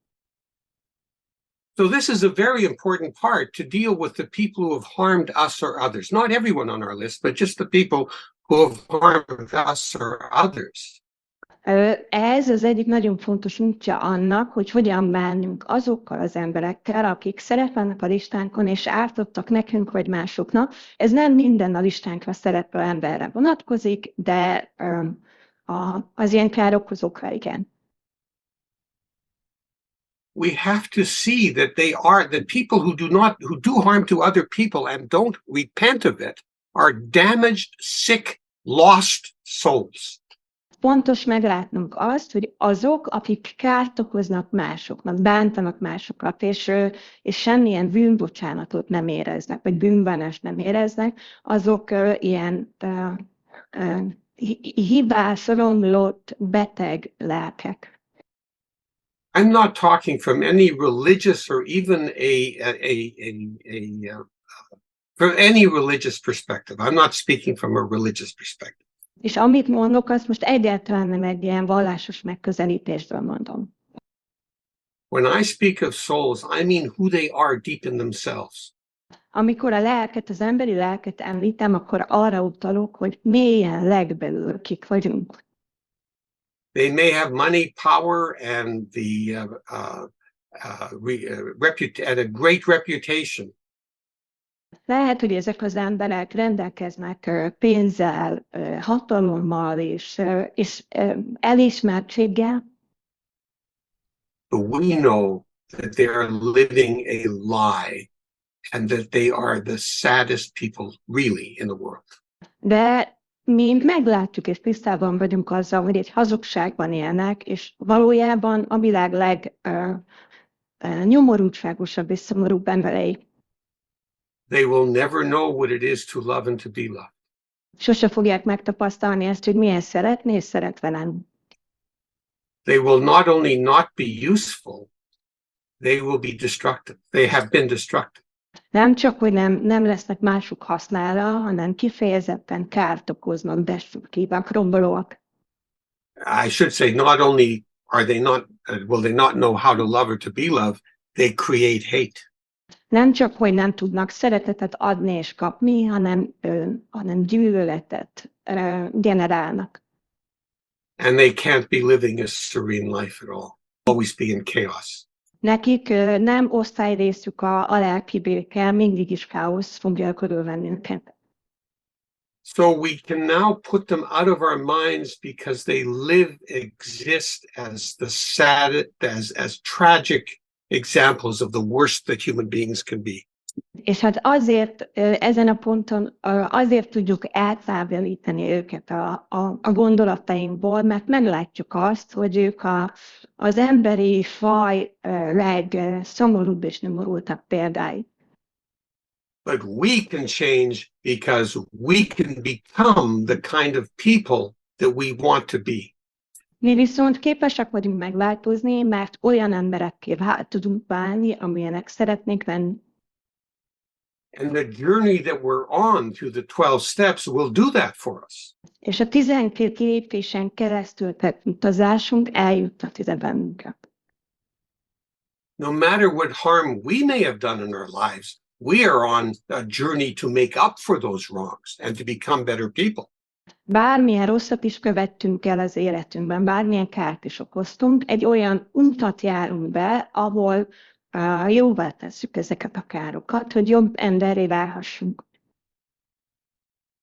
So this is a very important part to deal with the people who have harmed us or others. Not everyone on our list, but just the people who have harmed us or others. Ez az egyik nagyon fontos útja annak, hogy hogyan bánjunk azokkal az emberekkel, akik szerepelnek a listánkon, és ártottak nekünk vagy másoknak. Ez nem minden a listánkra szereplő emberre vonatkozik, de az ilyen károkozókra igen. We have to see that that people who do harm to other people and don't repent of it are damaged, sick, lost souls. Fontos meglátnunk azt, hogy azok, akik kárt okoznak másoknak, bántanak másokat, és semmilyen bűnbocsánatot nem éreznek, vagy bűnbánást nem éreznek, azok ilyen hibás, romlott, beteg lelkek. I'm not talking from any religious or even from any religious perspective. I'm not speaking from a religious perspective. És amit mondok, azt most egyáltalán nem egy ilyen vallásos megközelítésről mondom. When I speak of souls, I mean who they are deep in themselves. Amikor a lelket, az emberi lelket említem, akkor arra utalok, hogy mélyen legbelül kik vagyunk. They may have money, power, and and a great reputation. Lehet, hogy ezek az emberek rendelkeznek pénzzel, hatalommal és elismertséggel. But we know that they are living a lie and that they are the saddest people really in the world. De mi meglátjuk és tisztában vagyunk azzal, hogy egy hazugságban élnek, és valójában a világ legnyomorúságosabb és szomorúbb emberei. They will never know what it is to love and to be loved. Sose fogják megtapasztalni ezt, hogy milyen szeretni és szeretve lenni. They will not only not be useful, they will be destructive. They have been destructive. Nem csak, hogy nem lesznek mások hasznára, hanem kifejezetten kárt okoznak, destruktívak, rombolóak. I should say not only will they not know how to love or to be loved, they create hate. Nem csak, hogy nem tudnak szeretetet adni és kapni, hanem gyűlöletet generálnak. And they can't be living a serene life at all. Always be in chaos. Nekik nem osztályrészük a lelki béke, mindig is káosz fogja körülvenni őket. So we can now put them out of our minds because they exist as the sad, as tragic examples of the worst that human beings can be. És hát azért ezen a ponton azért tudjuk eltávolítani őket a gondolatainkból, mert meglátjuk azt, hogy ők az emberi faj legszomorúbb és nyomorultabb példái. But we can change because we can become the kind of people that we want to be. Mi viszont képesek vagyunk megváltozni, mert olyan emberekké tudunk válni, amilyenek szeretnénk lenni. And the journey that we're on through the 12 steps will do that for us. És a 12 lépésen keresztül tett utazásunk eljuttat bennünket. No matter what harm we may have done in our lives, we are on a journey to make up for those wrongs and to become better people. Bármilyen rosszat is követtünk el az életünkben, bármilyen kárt is okoztunk, egy olyan utat járunk be, ahol jóvá tesszük ezeket a károkat, hogy jobb emberré válhassunk.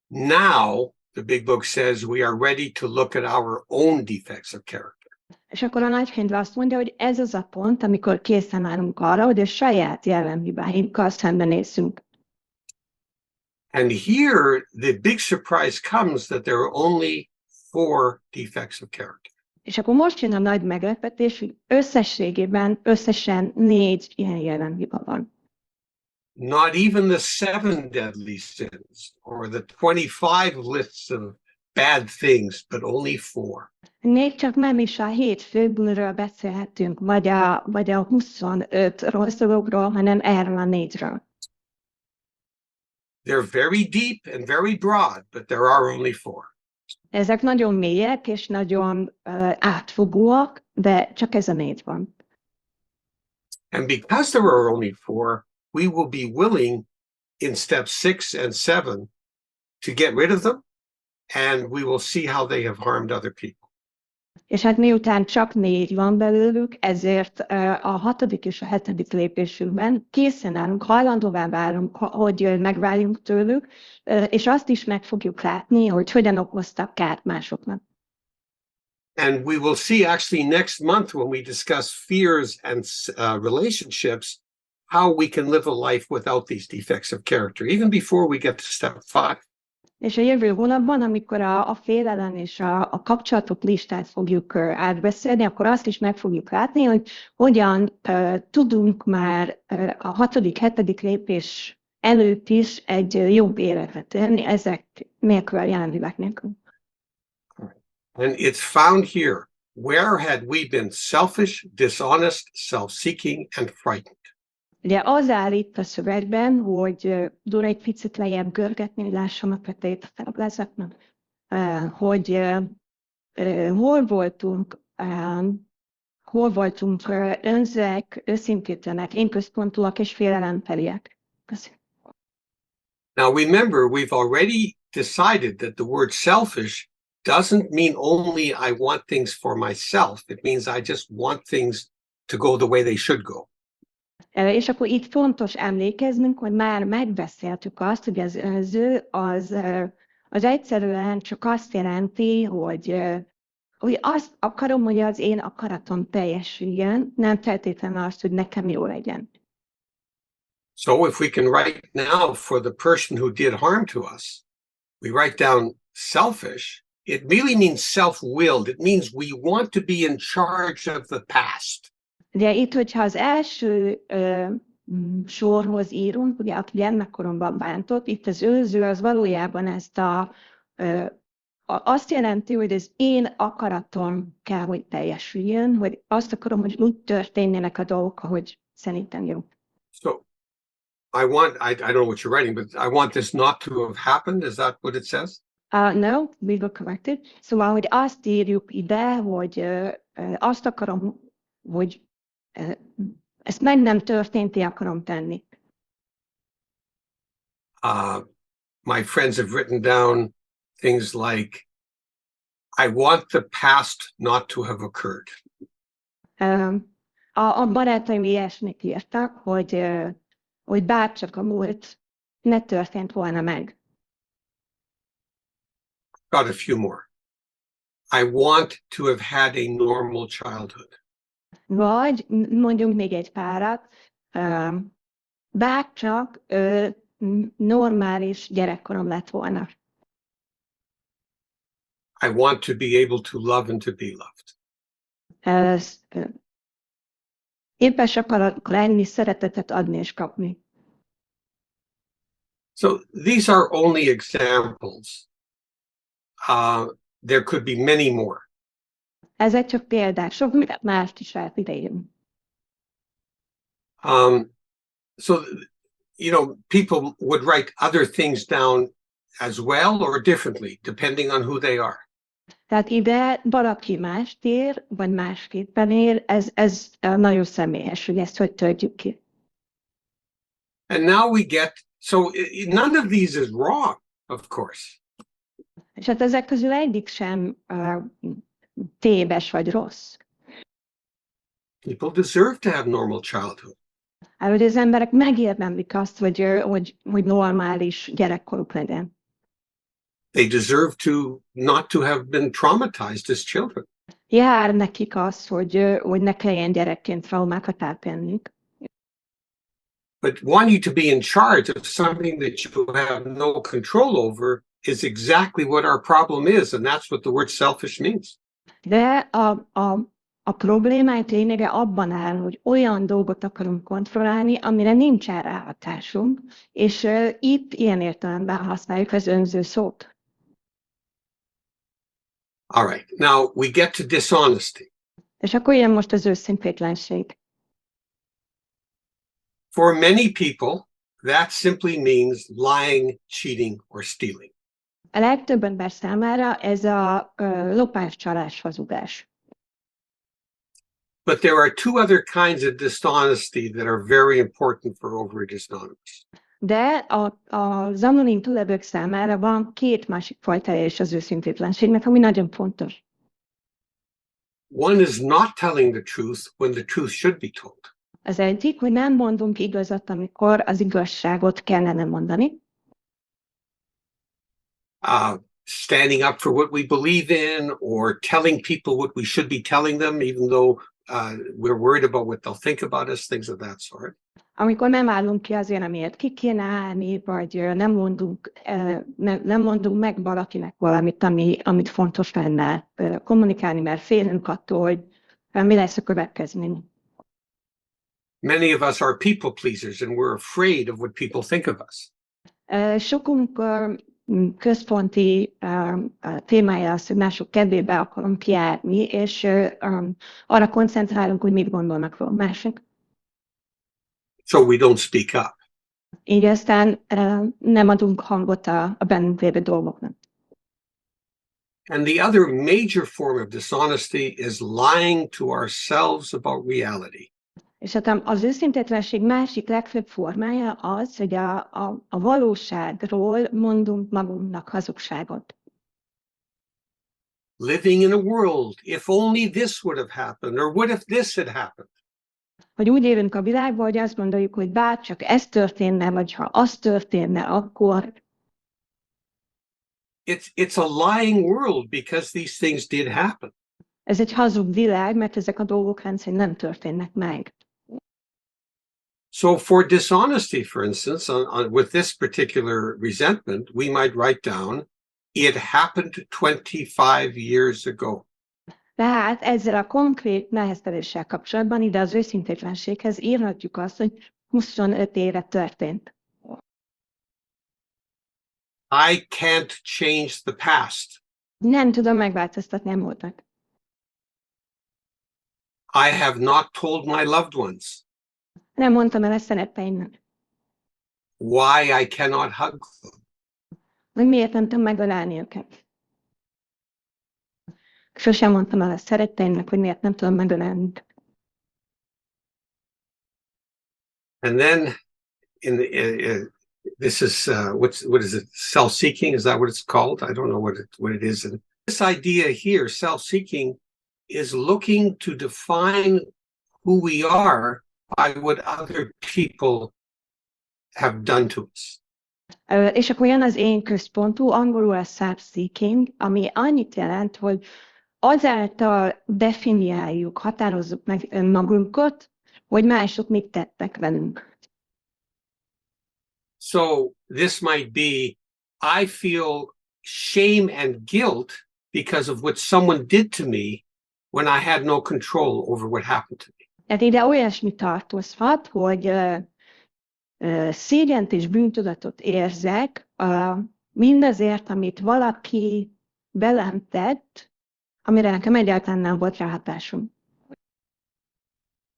Now, the big book says we are ready to look at our own defects of character. És akkor a nagykönyv azt mondja, hogy ez az a pont, amikor készen állunk arra, hogy a saját jellemhibáinkkal szembenézzünk. And here, the big surprise comes that there are only 4 defects of character. És akkor most jön a nagy meglepetés, hogy összesen 4 ilyen jellemhiba van. Not even the 7 deadly sins or the 25 lists of bad things, but only 4. Még csak nem is a 7 főbűnről beszélhetünk, vagy a 25 rossz dologról, hanem erről a 4-ről. They're very deep and very broad, but there are only 4. Ezek nagyon mélyek és nagyon átfogóak, de csak ez a 4 van. And because there are only 4, we will be willing in steps 6 and 7 to get rid of them, and we will see how they have harmed other people. És hát miután csak 4 van belőlük, ezért a 6. és a 7. lépésükben készen állunk, hajlandóvá válunk, hogy megváljunk tőlük, és azt is meg fogjuk látni, hogy hogyan okoztak kárt másoknak. And we will see actually next month when we discuss fears and relationships, how we can live a life without these defects of character, even before we get to step 5. És a jövő hónapban, amikor a félelem és a kapcsolatok listát fogjuk átbeszélni, akkor azt is meg fogjuk látni, hogy hogyan tudunk már a 6., 7. lépés előtt is egy jobb életet élni, ezek nélkül a jelenlévek nélkül. And it's found here. Where had we been selfish, dishonest, self-seeking, and frightened? Ugye az áll itt a szövegben, hogy Dóra egy picit lejjebb görgetni, hogy lássam a tetejét a felblázatnak, hogy hol voltunk önzőek, őszintétlenek, én központúak és félelemteliek. Köszönöm. Now remember, we've already decided that the word selfish doesn't mean only I want things for myself. It means I just want things to go the way they should go. És akkor itt fontos emlékeznünk, hogy már megbeszéltük azt, hogy az önző az egyszerűen csak azt jelenti, hogy azt akarom, hogy az én akaratom teljesüljön, nem feltétlenül azt, hogy nekem jó legyen. So if we can write now for the person who did harm to us, we write down selfish, it really means self-willed. It means we want to be in charge of the past. Ugye itt, hogyha az első sorhoz írunk, ugye aki gyermekkoromban bántott, itt az önző az valójában ezt azt jelenti, hogy az én akaratom kell, hogy teljesüljön, hogy azt akarom, hogy úgy történjenek a dolgok, ahogy szerintem jó. So I don't know what you're writing, but I want this not to have happened. Is that what it says? No, we will correct it. Szóval, hogy azt írjuk ide, hogy azt akarom, hogy ezt meg nem történti, akarom tenni. My friends have written down things like, I want the past not to have occurred. A barátaim ilyesmit írtak, hogy bárcsak a múlt ne történt volna meg. Got a few more. I want to have had a normal childhood. Vagy mondjunk még egy párat, bárcsak normális gyerekkorom lett volna. I want to be able to love and to be loved. Képes akarok lenni, szeretetet adni és kapni. So these are only examples. There could be many more. Ezek csak példák, sok mindent mást is át idején. So, people would write other things down as well or differently, depending on who they are. Tehát ide valaki mást ír, vagy másképpen ír, ez nagyon személyes, hogy ezt hogy töltjük ki. And now we get, so none of these is wrong, of course. És hát ezek közül egyik sem téves vagy rossz. People deserve to have normal childhood. Hát, hogy az emberek megérdemlik azt, hogy normális gyerekkoruk legyen. They deserve not to have been traumatized as children. Jár nekik az, hogy ne kelljen gyerekként traumákat átélniük. But wanting to be in charge of something that you have no control over is exactly what our problem is, and that's what the word selfish means. De a problémáit lényege abban áll, hogy olyan dolgot akarunk kontrollálni, amire nincsen ráhatásunk, és itt ilyen értelemben használjuk az önző szót. All right, now we get to dishonesty. És akkor jön most az őszintétlenség. For many people, that simply means lying, cheating, or stealing. A legtöbb ember számára ez a lopás, csalás, hazugás. But there are two other kinds of dishonesty that are very important for Overeaters Anonymous. De az anonim túlélők számára van két másik fajtája is az őszintétlenségnek, ami nagyon fontos. One is not telling the truth when the truth should be told. Az egyik, hogy nem mondunk igazat, amikor az igazságot kellene mondani. Standing up for what we believe in, or telling people what we should be telling them, even though we're worried about what they'll think about us, things of that sort. Amikor nem állunk ki azért, amiért ki kéne állni, vagy nem mondunk meg valakinek valamit, amit fontos lenne kommunikálni, mert félünk attól, hogy mi lesz a következmény. Many of us are people pleasers, and we're afraid of what people think of us. Sokunk központi témája az, hogy mások kedvébe akarom kijárni, és arra koncentrálunk, hogy mit gondolnak róla mások. So we don't speak up. Így aztán nem adunk hangot a bennünk lévő dolgoknak. And the other major form of dishonesty is lying to ourselves about reality. És hát az őszintétlenség másik legfőbb formája az, hogy a valóságról mondunk magunknak hazugságot. Living in a world, if only this would have happened, or what if this had happened? Hogy úgy élünk a világban, hogy azt gondoljuk, hogy bárcsak ez történne, vagy ha az történne, akkor... It's a lying world because these things did happen. Ez egy hazug világ, mert ezek a dolgok rendszerint nem történnek meg. So for dishonesty, for instance, with this particular resentment, we might write down, it happened 25 years ago. Tehát ezzel a konkrét nehezteléssel kapcsolatban ide az őszintétlenséghez írhatjuk azt, hogy 25 éve történt. I can't change the past. Nem tudom megváltoztatni a múltat. I have not told my loved ones Nem mondtam el a szeretteimnek, why I cannot hug them. hogy miért nem tudom megölelni őket. Sosem mondtam el a szeretteimnek, hogy miért nem tudom megölelni őket. And then this is what is it? Self-seeking, is that what it's called? I don't know what it is. And this idea here, self-seeking, is looking to define who we are by what other people have done to us. És akkor jön az én központú, angolul a self-seeking, ami annyit jelent, hogy azáltal definiáljuk, határozzuk meg önmagunkat, hogy mások mit tettek velünk. So this might be, I feel shame and guilt because of what someone did to me when I had no control over what happened to me. Tehát ide olyasmi tartozhat, hogy szégyent és bűntudatot érzek mindazért, amit valaki velem tett, amire nekem egyáltalán nem volt ráhatásom.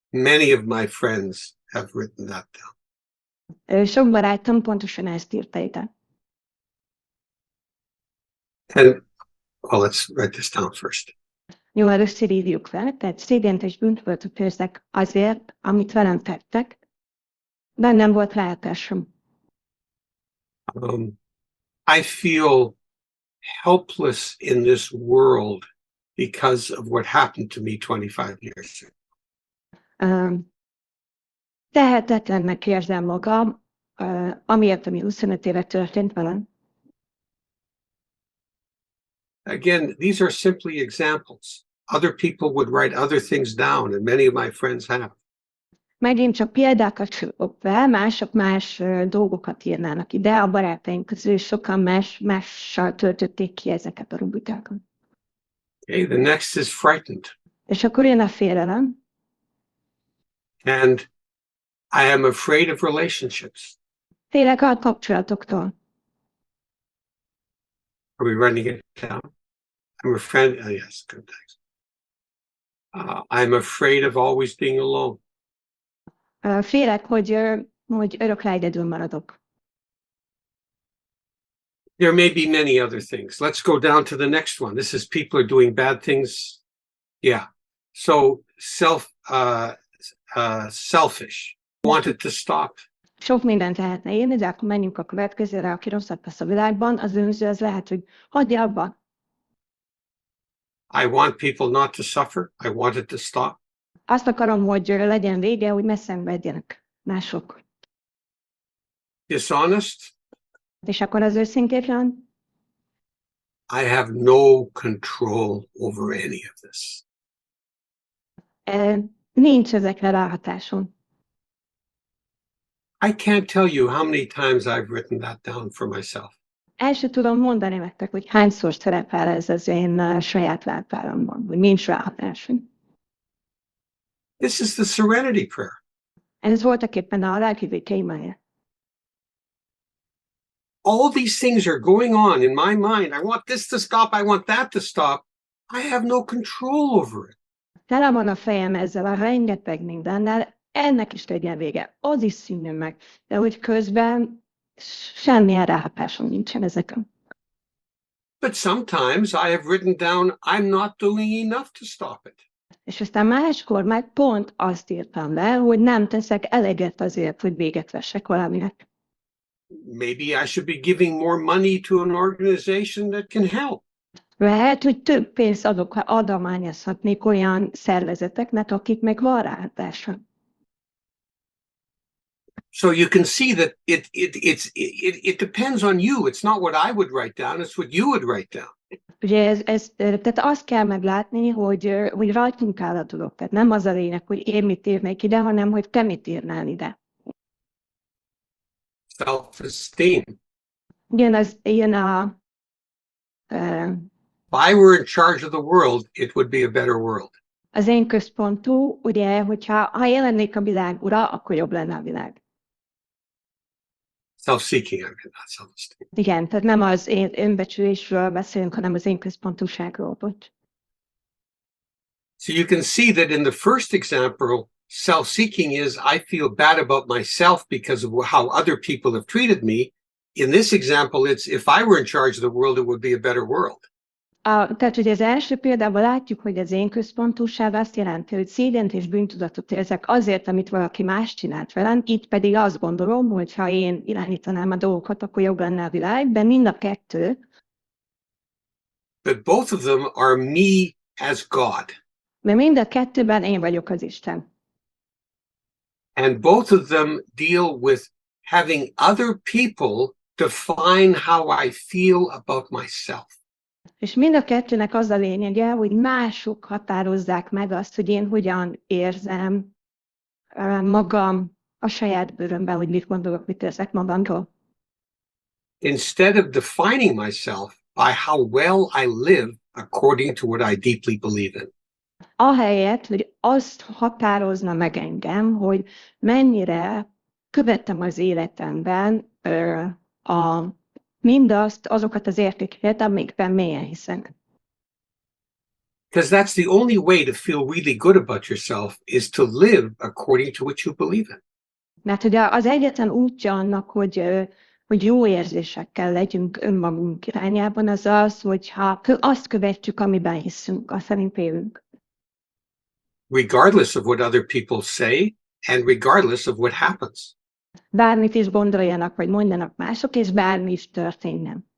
Many of my friends have written that down. Sok barátom pontosan ezt írta ide. And well, let's write this down first. Jó, először írjuk fel, tehát szégyent és bűntudatot érzek azért, amit velem tettek, de nem volt ráhatásom. I feel helpless in this world because of what happened to me 25 years ago. Tehetetlennek érzem magam, amiért, ami 25 éve történt velem. Again, these are simply examples. Other people would write other things down, and many of my friends have. Megint csak példákat sorolok fel, mások más dolgokat írnának ide, a barátaink közül sokan mással töltötték ki ezeket a rubrikákat. Okay, the next is frightened. És akkor jön a félelem. And I am afraid of relationships. Félek a kapcsolatoktól. Are we writing it down? I'm afraid, yes, good, thanks. I'm afraid of always being alone. Félek, hogy örökre egyedül maradok. There may be many other things. Let's go down to the next one. This is people are doing bad things. Yeah. So selfish. Wanted to stop. Sok mindent lehetne írni, de akkor menjünk a következőre, aki rosszat tesz a világban. Az önző az lehet, hogy hagyja abba. I want people not to suffer. I want it to stop. Azt akarom, hogy legyen vége, hogy ne szenvedjenek mások. Dishonest. És akkor az őszintétlen. I have no control over any of this. Nincs ezekre ráhatásom. I can't tell you how many times I've written that down for myself. El sem tudom mondani nektek, hogy hányszor szerepel ez az én saját lelktáramban, hogy nincs ráhatásom. This is the serenity prayer. Ez voltak éppen a lelkihívő témája. All these things are going on in my mind. I want this to stop. I want that to stop. I have no control over it. Tele van a fejem ezzel a rengeteg mindennel, ennek is legyen vége. Az is szűnjön meg. De hogy közben semmilyen ráhatásom nincsen ezeken. But sometimes I have written down, I'm not doing enough to stop it. És aztán máskor meg pont azt írtam le, hogy nem teszek eleget azért, hogy véget vessek valaminek. Maybe I should be giving more money to an organization that can help. Lehet, hogy több pénzt adományozhatnék olyan szervezeteknek, akik meg van ráhatása. So you can see that it depends on you. It's not what I would write down, it's what you would write down. Ugye tehát azt kell meglátni, hogy rajtunk áll a dolog. Tehát nem az a lényeg, hogy én mit írnék ide, hanem hogy te mit írnál ide. Self-esteem. Igen, az ilyen a... If I were in charge of the world, it would be a better world. Az én központú, ugye, hogyha én lennék a világ ura, akkor jobb lenne a világ. Self-seeking, I mean, not self-esteem. Igen, tehát nem az én önbecsülésről beszélünk, hanem az én központúságról. So you can see that in the first example, self-seeking is I feel bad about myself because of how other people have treated me. In this example, it's if I were in charge of the world, it would be a better world. Tehát, hogy az első példában látjuk, hogy az én központúság azt jelenti, hogy szégyent és bűntudatot érzek azért, amit valaki más csinált velem, itt pedig azt gondolom, hogy ha én irányítanám a dolgokat, akkor jobb lenne a világ, de mind a kettő. But both of them are me as God. Mert mind a kettőben én vagyok az Isten. And both of them deal with having other people define how I feel about myself. És mind a kettőnek az a lényege, hogy mások határozzák meg azt, hogy én hogyan érzem magam a saját bőrömben, hogy mit gondolok, mit érzek magamról. Instead of defining myself by how well I live according to what I deeply believe in. Ahelyett, hogy azt határozna meg engem, hogy mennyire követem az életemben mindazt, azokat az értékeket, amikben mélyen hiszek. Because that's the only way to feel really good about yourself is to live according to what you believe in. Mert ugye az egyetlen útja annak, hogy jó érzésekkel legyünk önmagunk irányában, az az, hogyha azt követjük, amiben hiszünk, azt szerint élünk. Regardless of what other people say, and regardless of what happens. Bármit is gondoljanak, vagy mondanak mások, és bármi is történjen.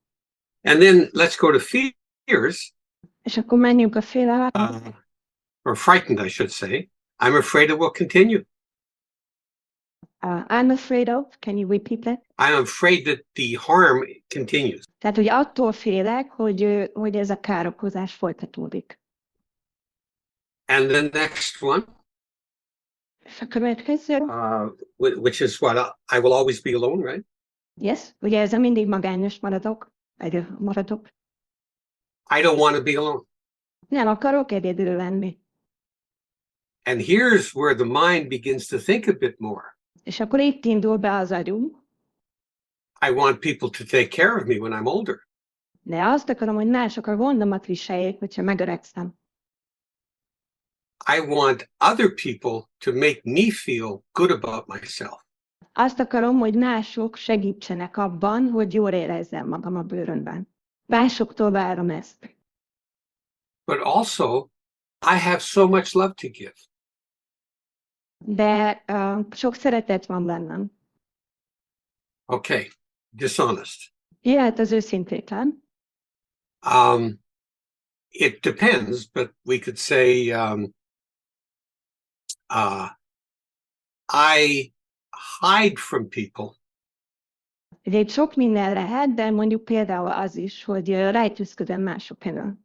And then let's go to fears. És akkor menjünk a félelemre. Or frightened, I should say. I'm afraid it will continue. I'm afraid of, can you repeat that? I'm afraid that the harm continues. Tehát, hogy attól félek, hogy ez a károkozás folytatódik. And the next one, és a következő, which is what I will always be alone, right? Yes, ugye ez a mindig magányos maradok. I don't want to be alone. Nem akarok egyedül lenni. And here's where the mind begins to think a bit more. És akkor itt indul be az agyunk. I want people to take care of me when I'm older. De azt akarom, hogy mások a gondomat viseljék, hogyha megöregszem. I want other people to make me feel good about myself. Azt akarom, hogy mások segítsenek abban, hogy jól érezzem magam a bőrömben. Másoktól várom ezt. But also, I have so much love to give. De sok szeretet van bennem. Okay, dishonest. Jöhet az őszintétlen. It depends, but we could say I hide from people. Ugye sok minden lehet, de mondjuk például az is, hogy rejtőzködöm mások elől.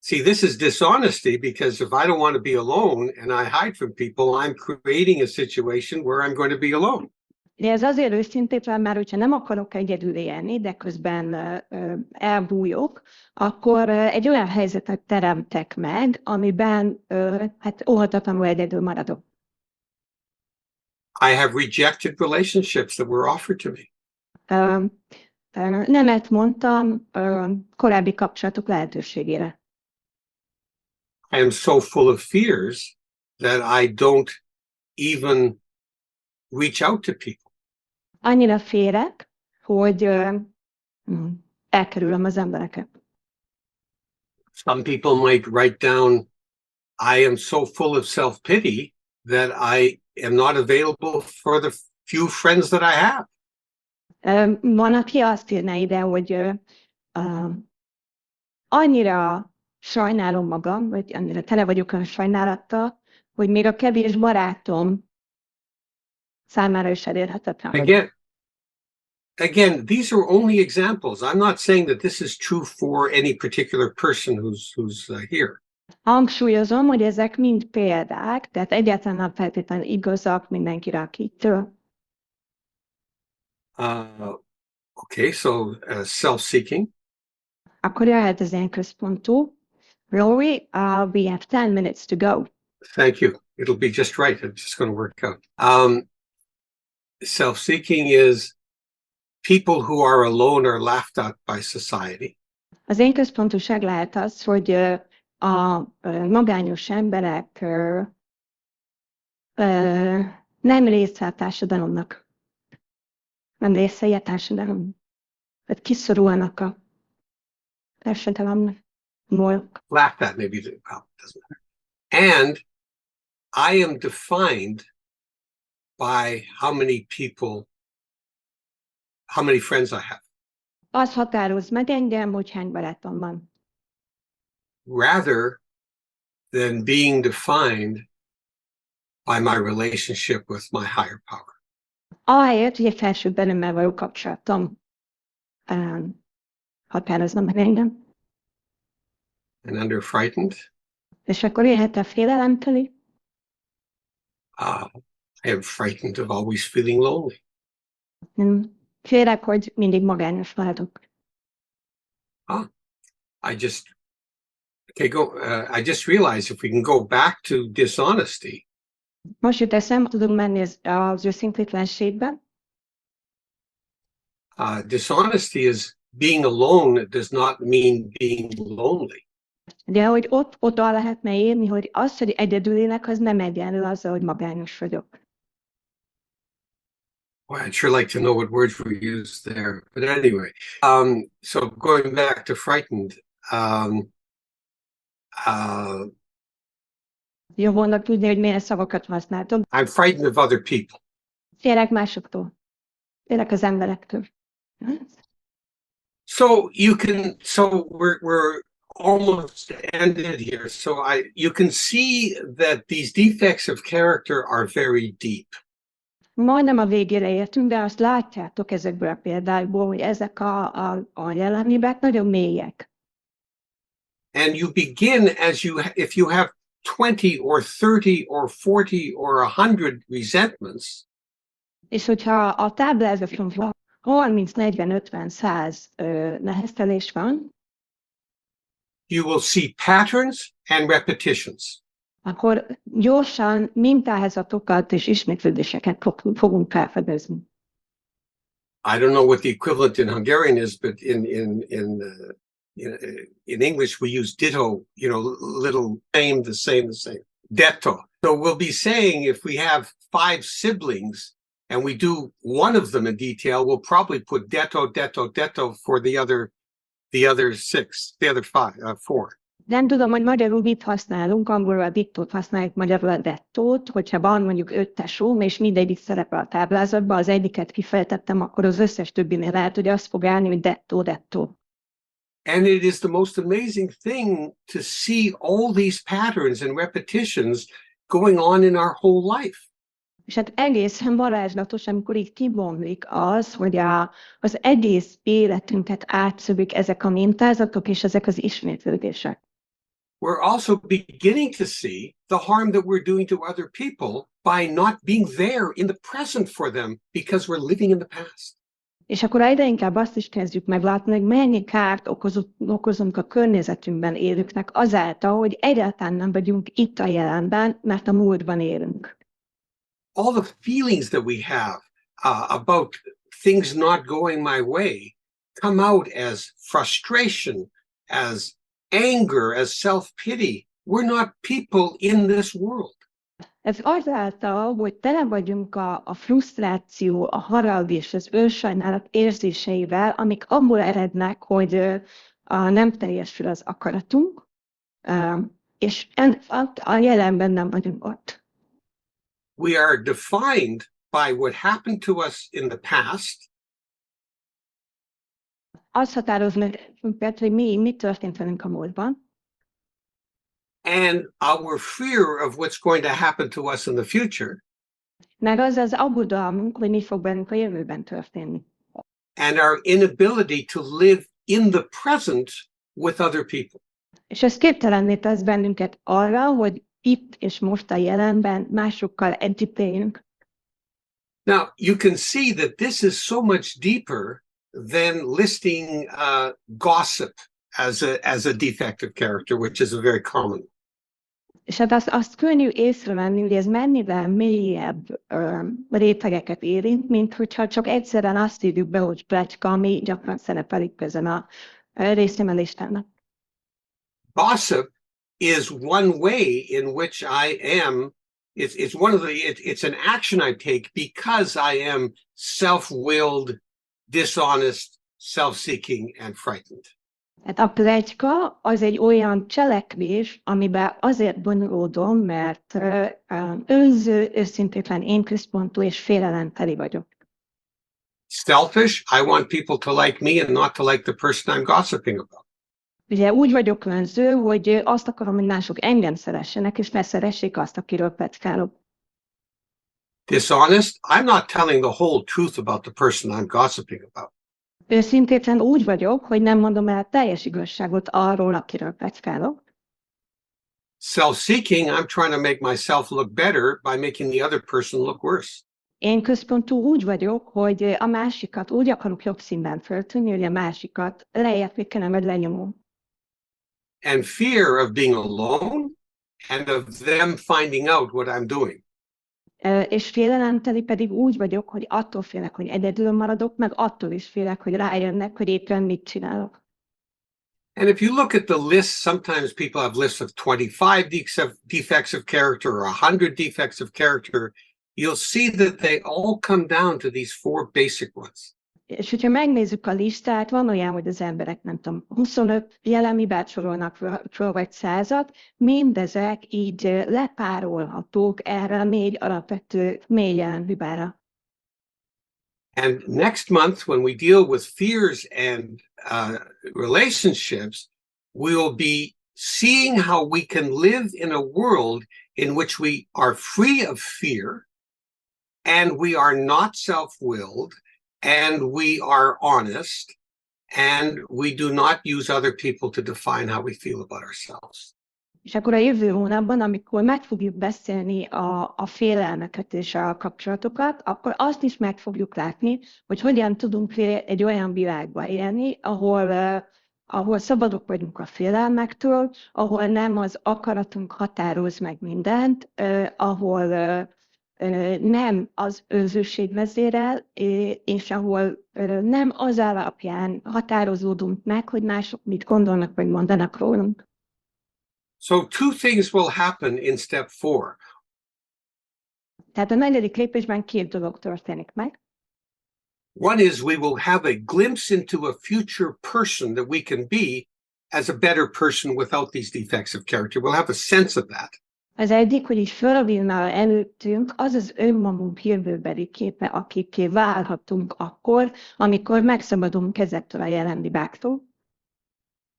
See, this is dishonesty because if I don't want to be alone and I hide from people, I'm creating a situation where I'm going to be alone. De ez azért őszintétlen, mert hogyha nem akarok egyedül élni, de közben elbújok, akkor egy olyan helyzetet teremtek meg, amiben hát óhatatlanul egyedül maradok. I have rejected relationships that were offered to me. Nemet mondtam korábbi kapcsolatok lehetőségére. I am so full of fears that I don't even reach out to people. Annyira félek, hogy elkerülöm az embereket. Some people might write down, I am so full of self-pity that I am not available for the few friends that I have. Van, aki azt írná ide, hogy annyira sajnálom magam, vagy annyira tele vagyok a sajnálattal, hogy még a kevés barátom számára is elérhetetlen. Again, these are only examples. I'm not saying that this is true for any particular person who's here. Hangsúlyozom, hogy ezek mind példák, tehát egyáltalán nem feltétlenül igazak mindenkire, akitől. Okay, so self-seeking. Akkor jöhet az én központú. Lawrie, we have 10 minutes to go. Thank you. It'll be just right. It's just going to work out. Self-seeking is people who are alone are laughed at by society. Az én központúság lehet az, hogy a magányos emberek nem része a társadalomnak. Nem részei a társadalomnak. Tehát kiszorulnak a társadalomnak. Laughed at, maybe it doesn't matter. And I am defined by how many friends I have. Az határoz meg engem, hogy hány barátom van. Rather than being defined by my relationship with my higher power. Ahelyett, hogy egy felsőbb benemmel való kapcsolatom határozna meg engem. And under frightened, És akkor élhet-e félelemteli? I am frightened of always feeling lonely. Félek, hogy mindig magányos maradok. I just realized if we can go back to dishonesty. Most jut eszembe, tudunk menni az őszintétlenségbe. Dishonesty is being alone does not mean being lonely. De hogy oda lehetne érni, hogy az, hogy egyedül élek, az nem egyenlő azzal, hogy magányos vagyok. Well, I'd sure like to know what words were used there. But anyway, so going back to frightened, Jó volna tudni, hogy milyen szavakat használtok. I'm frightened of other people. Félek másoktól. Félek az emberektől. So we're almost ended here. So you can see that these defects of character are very deep. Majdnem a végére értünk, de azt látjátok ezekből a példákból, hogy ezek a jelenlébek nagyon mélyek. And you begin if you have 20 or 30 or 40 or 100 resentments. És hogyha a táblázaton 30, 40, 50, 100 neheztelés van, you will see patterns and repetitions. Akkor gyorsan mintázatokat és ismétlődéseket fogunk felfedezni. I don't know what the equivalent in Hungarian is, but in English we use ditto, little the same. Detto. So we'll be saying if we have 5 siblings and we do one of them in detail, we'll probably put detto for the other 4. Nem tudom, hogy magyarul mit használunk, angolul a dittót használjuk, magyarul a dettót, hogyha van mondjuk 5 tesóm, és mindegyik szerepel a táblázatban, az egyiket kifejtettem, akkor az összes többinél lehet, hogy azt fog állni, hogy detto. And it is the most amazing thing to see all these patterns and repetitions going on in our whole life. És hát egészen varázslatos, amikor így kibomlik az, hogy az egész életünket átszövik ezek a mintázatok és ezek az ismétlődések. We're also beginning to see the harm that we're doing to other people by not being there in the present for them because we're living in the past. És akkor egyre inkább azt is kezdjük meglátni, hogy mennyi kárt okozunk a környezetünkben élőknek azáltal, hogy egyáltalán nem vagyunk itt a jelenben, mert a múltban élünk. All the feelings that we have about things not going my way come out as frustration, as anger, as self-pity. We're not people in this world. Ez azáltal, hogy tele vagyunk a frusztráció, a harag és az önsajnálat érzéseivel, amik abból erednek, hogy nem teljesül az akaratunk, és a jelenben nem vagyunk ott. We are defined by what happened to us in the past. Azt határoz meg, hogy mi történt velünk a múltban. And our fear of what's going to happen to us in the future. Meg az az aggodalmunk, hogy mi fog bennünk a jövőben történni. And our inability to live in the present with other people. És ez képtelenné tesz bennünket arra, hogy itt és most a jelenben másokkal együtt éljünk. Now, you can see that this is so much deeper than listing gossip as a defect of character, which is a very common. És hát azt könnyű észrevenni, hogy ez mennyivel mélyebb rétegeket érint, mint hogyha csak egyszerűen azt írjuk be, hogy pletyka, ami gyakran szerepelik ezen a részemeléstának. Gossip is one way in which I am. It's an action I take because I am self-willed, dishonest, self-seeking, and frightened. Hát a pletyka az egy olyan cselekvés, amiben azért bonyolódom, mert önző, őszintétlen, énközpontú és félelemteli vagyok. Selfish, I want people to like me and not to like the person I'm gossiping about. Ugye úgy vagyok önző, hogy azt akarom, hogy mások engem szeressenek, és ne szeressék azt, akiről pletykálok. Dishonest, I'm not telling the whole truth about the person I'm gossiping about. Őszintén úgy vagyok, hogy nem mondom el teljes igazságot arról, akiről pletykálok. Self-seeking, I'm trying to make myself look better by making the other person look worse. Én központú úgy vagyok, hogy a másikat úgy akarok jobb színben föltűnni, hogy a másikat leértékelem, vagy lenyomom. And fear of being alone and of them finding out what I'm doing. És félelemteli pedig úgy vagyok, hogy attól félek, hogy egyedül maradok, meg attól is félek, hogy rájönnek, hogy éppen mit csinálok. And if you look at the list, sometimes people have lists of 25 defects of character or 100 defects of character. You'll see that they all come down to these four basic ones. És hogyha megnézzük a listát, van olyan, hogy az emberek, nem tudom, 25 jelenhibát sorolnak föl, vagy 100-at, mindezek így lepárolhatók erre a 4 alapvető mély jelenhibára. And next month, when we deal with fears and relationships, we will be seeing how we can live in a world in which we are free of fear, and we are not self-willed, and we are honest, and we do not use other people to define how we feel about ourselves. És akkor a jövő hónapban, amikor meg fogjuk beszélni a félelmeket és a kapcsolatokat, akkor azt is meg fogjuk látni, hogy hogyan tudunk egy olyan világba élni, ahol szabadok vagyunk a félelmektől, ahol nem az akaratunk határoz meg mindent, ahol nem az önzőség vezérel, és ahol nem az alapján határozódunk meg, hogy mások mit gondolnak vagy mondanak rólunk. So two things will happen in step 4. Tehát a 4. lépésben 2 dolog történik meg. One is we will have a glimpse into a future person that we can be as a better person without these defects of character. We'll have a sense of that. Az egyik, hogy is fölvilna előttünk az az önmagunk jövőbeli képe, akikké válhatunk akkor, amikor megszabadulunk ezektől a jelenhibáktól.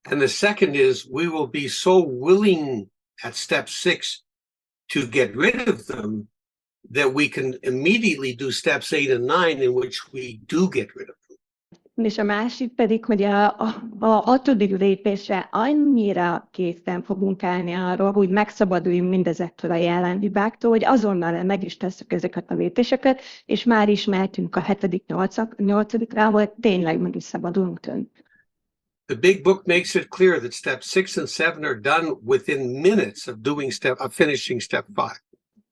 And the second is we will be so willing at step 6 to get rid of them that we can immediately do steps 8 and 9 in which we do get rid of them. És a másik pedig, hogy a 6. lépésre annyira készen fogunk állni arról, hogy megszabaduljunk mindezektől a jelenhibáktól, hogy azonnal meg is tesszük ezeket a lépéseket, és már is mehetünk a 7., 8-ra, ahol tényleg meg is szabadulunk tőle. The big book makes it clear that steps 6 and 7 are done within minutes of finishing step 5.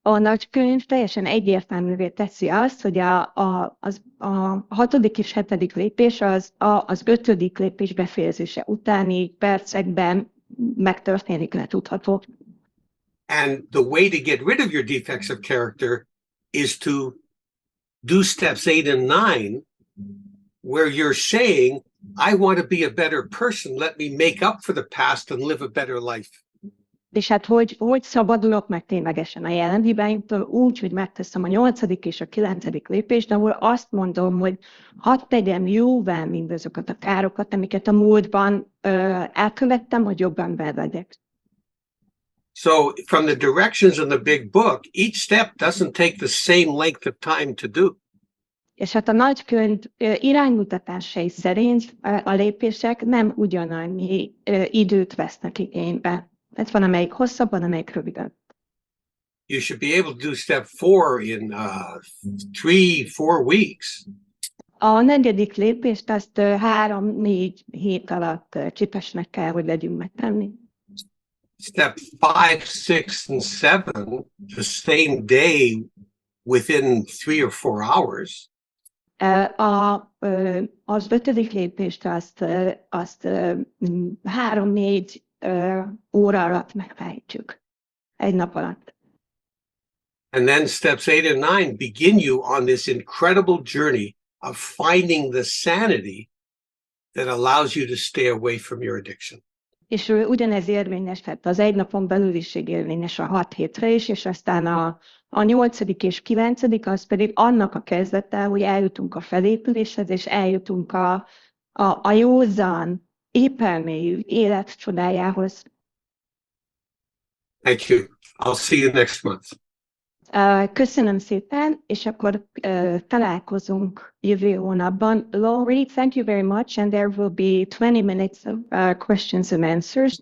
A nagykönyv teljesen egyértelművé teszi azt, hogy a 6. és 7. lépés az 5. lépés befejezése utáni percekben megtörténik, letudható. And the way to get rid of your defects of character is to do steps 8 and 9, where you're saying, I want to be a better person. Let me make up for the past and live a better life. És hát hogy szabadulok meg ténylegesen a jelenhibáimtól úgy, hogy megteszem a 8. és a 9. lépést, de ahol azt mondom, hogy hadd tegyem jóvá mindazokat a károkat, amiket a múltban elkövettem, hogy jobban legyek. So from the directions in the big book, each step doesn't take the same length of time to do. És hát a nagykönyv iránymutatásai szerint a lépések nem ugyanannyi időt vesznek igénybe. Ez van, amelyik hosszabb, van, amelyik rövidebb. You should be able to do step 4 in 3-4 weeks. A 4. lépést azt 3-4 hét alatt képesnek kell, hogy legyünk megtenni. Step 5, 6, and 7, the same day within 3 or 4 hours. Az 5. lépést azt 3-4 óra alatt megfejtjük. Egy nap alatt. And then steps 8 and 9 begin you on this incredible journey of finding the sanity that allows you to stay away from your addiction. És ugyanez érvényes, tehát az egy napon belüliség érvényes a 6 hétre is, és aztán a 8. és 9. az pedig annak a kezdete, hogy eljutunk a felépüléshez, és eljutunk a józan, éppelmélyű élet csodájához. Thank you. I'll see you next month. Köszönöm szépen, és akkor találkozunk jövő hónapban. Lawrie, thank you very much, and there will be 20 minutes of questions and answers.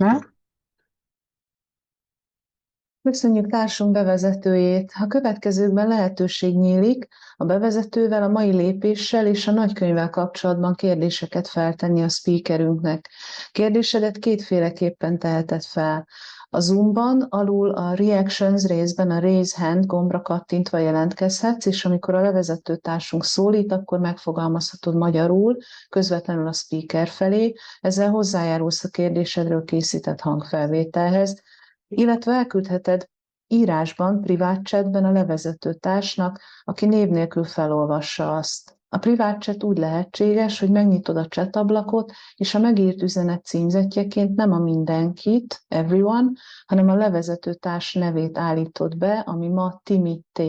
Köszönjük társunk bevezetőjét. A következőkben lehetőség nyílik a bevezetővel, a mai lépéssel és a nagykönyvvel kapcsolatban kérdéseket feltenni a speakerünknek. Kérdésedet kétféleképpen teheted fel. A Zoomban alul a Reactions részben a Raise Hand gombra kattintva jelentkezhetsz, és amikor a levezető társunk szólít, akkor megfogalmazhatod magyarul, közvetlenül a speaker felé, ezzel hozzájárulsz a kérdésedről készített hangfelvételhez, illetve elküldheted írásban, privát chatben a levezető társnak, aki név nélkül felolvassa azt. A privát chat úgy lehetséges, hogy megnyitod a chat ablakot, és a megírt üzenet címzetjeként nem a mindenkit, everyone, hanem a levezető társ nevét állítod be, ami ma Timi T.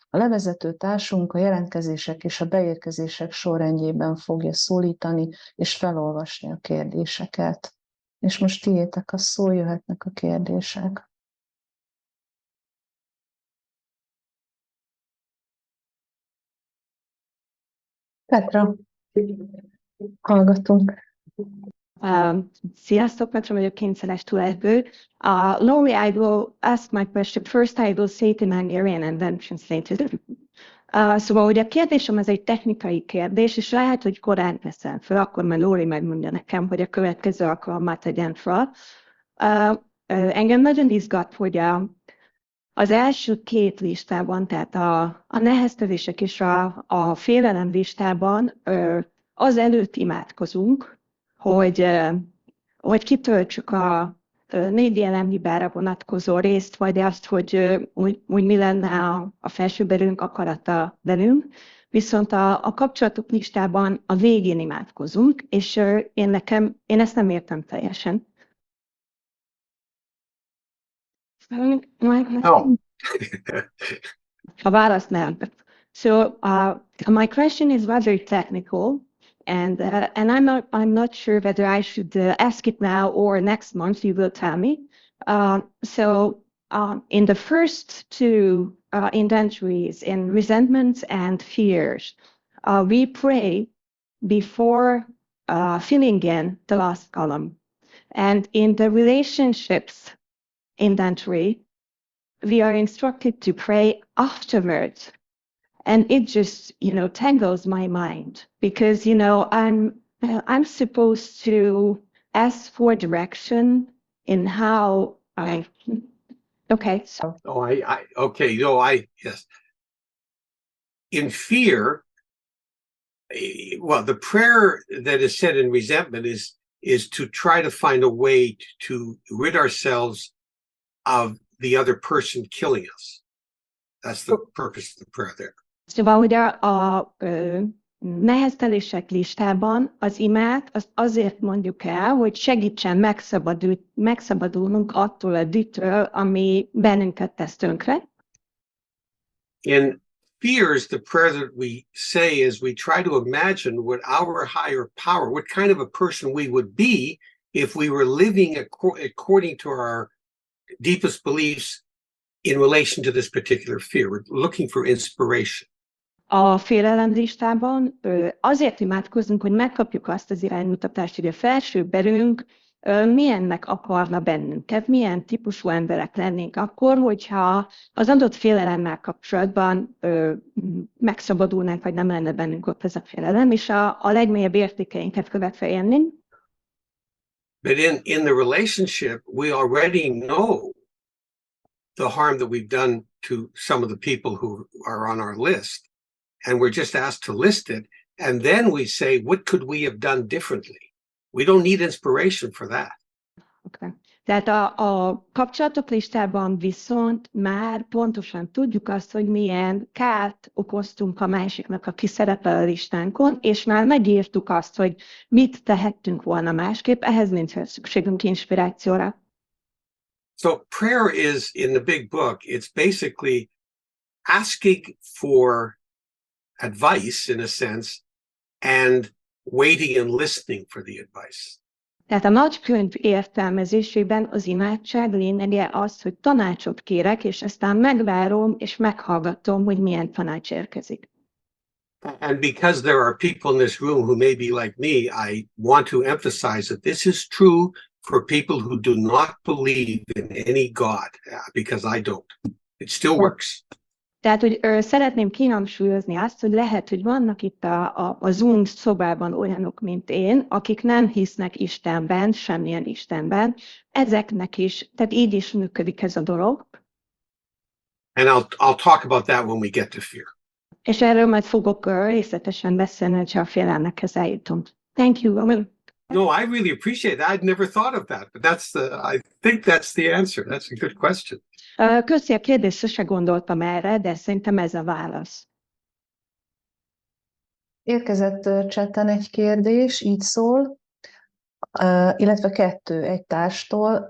A levezető társunk a jelentkezések és a beérkezések sorrendjében fogja szólítani és felolvasni a kérdéseket. És most tiétek a szó, jöhetnek a kérdések. Petra, hallgatunk. Sziasztok, Petra vagyok, kényszeres tulajból. Lawrie, I will ask my question. First I will say it in Hungarian and then translate it. Szóval ugye a kérdésem ez egy technikai kérdés, és lehet, hogy korán veszem fel, akkor már Lawrie megmondja nekem, hogy a következő alkalommal tegyen fel. Engem nagyon izgat, hogy az első két listában, tehát a neheztelések és a félelem listában az előtt imádkozunk, hogy kitöltsük a 4 jelenhibára vonatkozó részt, vagy azt, hogy mi lenne a felsőbelünk akarata velünk. Viszont a kapcsolatok listában a végén imádkozunk, és én ezt nem értem teljesen. No. A válasz nem. So my question is rather technical, and I'm not sure whether I should ask it now or next month. You will tell me. In the first two inventories, in resentments and fears, we pray before filling in the last column, and in the relationships inventory, we are instructed to pray afterwards. And it just, tangles my mind because, I'm supposed to ask for direction in how okay. So. Yes. In fear, well, the prayer that is said in resentment is to try to find a way to rid ourselves of the other person killing us. That's the purpose of the prayer there. Szóval ugye a neheztelések listában az imát azért mondjuk el, hogy segítsen megszabadulnunk attól a dühtől, ami bennünket tesz tönkre. In fears, the prayer that we say is we try to imagine what our higher power, what kind of a person we would be if we were living according to our deepest beliefs in relation to this particular fear. We're looking for inspiration. A félelem listában azért imádkozunk, hogy megkapjuk azt az iránymutatást, hogy a felső belünk milyennek akarna bennünket, milyen típusú emberek lennénk akkor, hogyha az adott félelemmel kapcsolatban megszabadulnánk, vagy nem lenne bennünk ott ez a félelem, és a legmélyebb értékeinket követve élnénk. But in the relationship, we already know the harm that we've done to some of the people who are on our list. And we're just asked to list it. And then we say, what could we have done differently? We don't need inspiration for that. Okay. Tehát a kapcsolatok listában viszont már pontosan tudjuk azt, hogy milyen kárt okoztunk a másiknak, aki szerepel a listánkon, és már megírtuk azt, hogy mit tehettünk volna másképp, ehhez nincs szükségünk inspirációra. So prayer is, in the big book, it's basically asking for advice, in a sense, and waiting and listening for the advice. Tehát a nagykönyv értelmezésében az imádság lényege az, hogy tanácsot kérek, és aztán megvárom és meghallgatom, hogy milyen tanács érkezik. And because there are people in this room who may be like me, I want to emphasize that this is true for people who do not believe in any God, because I don't. It still works. Tehát, hogy szeretném kihangsúlyozni azt, hogy lehet, hogy vannak itt a Zoom szobában olyanok, mint én, akik nem hisznek Istenben, semmilyen Istenben. Ezeknek is, tehát így is működik ez a dolog. And I'll talk about that when we get to fear. És erről majd fogok részletesen beszélni, ha a félelemekhez eljutunk. Thank you. No, I really appreciate that. I'd never thought of that, but I think that's the answer. That's a good question. Köszi a kérdést, sose gondoltam erre, de szerintem ez a válasz. Érkezett chatten egy kérdés, így szól, illetve kettő, egy társtól.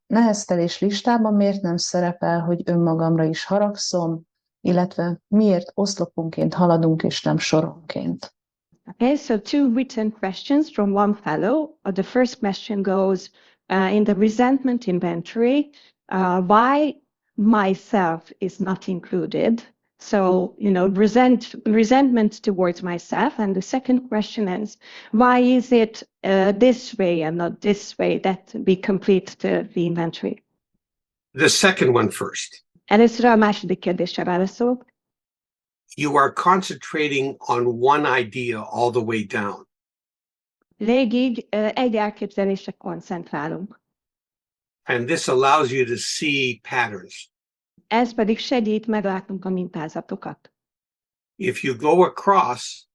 Neheztelés listában miért nem szerepel, hogy önmagamra is haragszom, illetve miért oszlopunként haladunk és nem soronként? Okay, so two written questions from one fellow. The first question goes, in the resentment inventory, why myself is not included? So, resentment towards myself. And the second question is, why is it this way and not this way that we complete the inventory? The second one first. Először a második kérdésre válaszolok. You are concentrating on one idea all the way down. Végig egy elképzelésre koncentrálunk. And this allows you to see patterns. Ez pedig segít meglátnunk a mintázatokat. If you go across,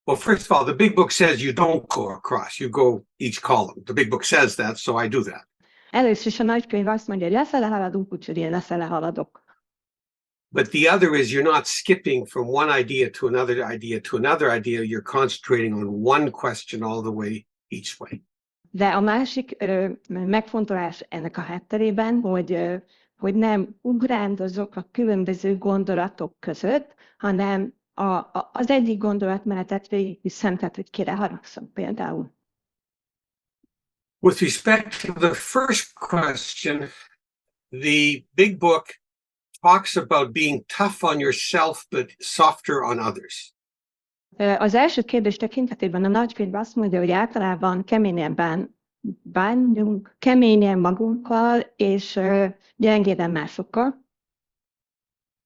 well, first of all, the big book says you don't go across, you go each column. The big book says that, so I do that. Először is a nagykönyv azt mondja, hogy lefele haladunk, úgyhogy én lefele haladok. But the other is you're not skipping from one idea to another idea to another idea. You're concentrating on one question all the way each way. De a másik megfontolás ennek a hátterében, hogy nem ugrándozok a különböző gondolatok között, hanem az egyik gondolatmenetet végigviszem, tehát hogy kire haragszom például. With respect to the first question, the big book talks about being tough on yourself, but softer on others. Az első kérdés tekintetében a nagykönyv azt mondja, hogy általában keményebben bánjunk, keményen magunkkal, és gyengéden másokkal.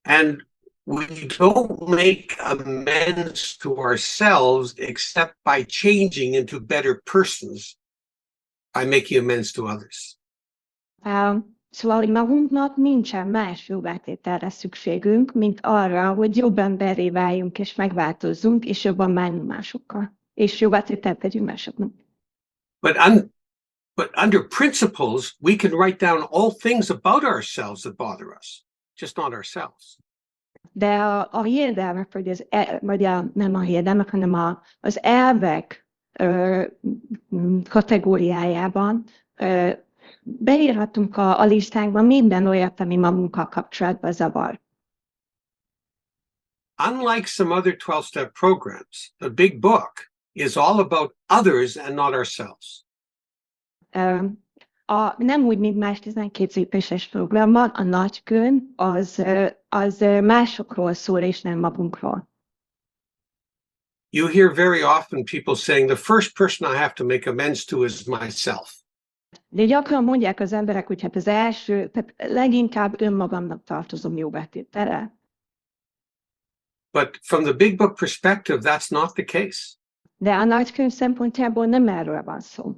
And we don't make amends to ourselves except by changing into better persons by making amends to others. Szóval, hogy magunknak nincsen más jóvátételre szükségünk, mint arra, hogy jobb emberré váljunk, és megváltozzunk, és jobban bánjunk másokkal, és jóvátételt tegyünk másoknak. But under principles, we can write down all things about ourselves that bother us, just not ourselves. De a hiedelmek, nem a hiedelmek, hanem az elvek kategóriájában beírhatunk a listánkba minden olyat, ami magunkkal kapcsolatban zavar. Unlike some other 12-step programs, the big book is all about others and not ourselves. Nem úgy, mint más 12 lépéses programban, a nagykönyv az másokról szól, és nem magunkról. You hear very often people saying the first person I have to make amends to is myself. De gyakran mondják az emberek, hogy hát az első, tehát leginkább önmagamnak tartozom jóvátételre. But from the big book perspective, that's not the case. De a nagykönyv szempontjából nem erről van szó.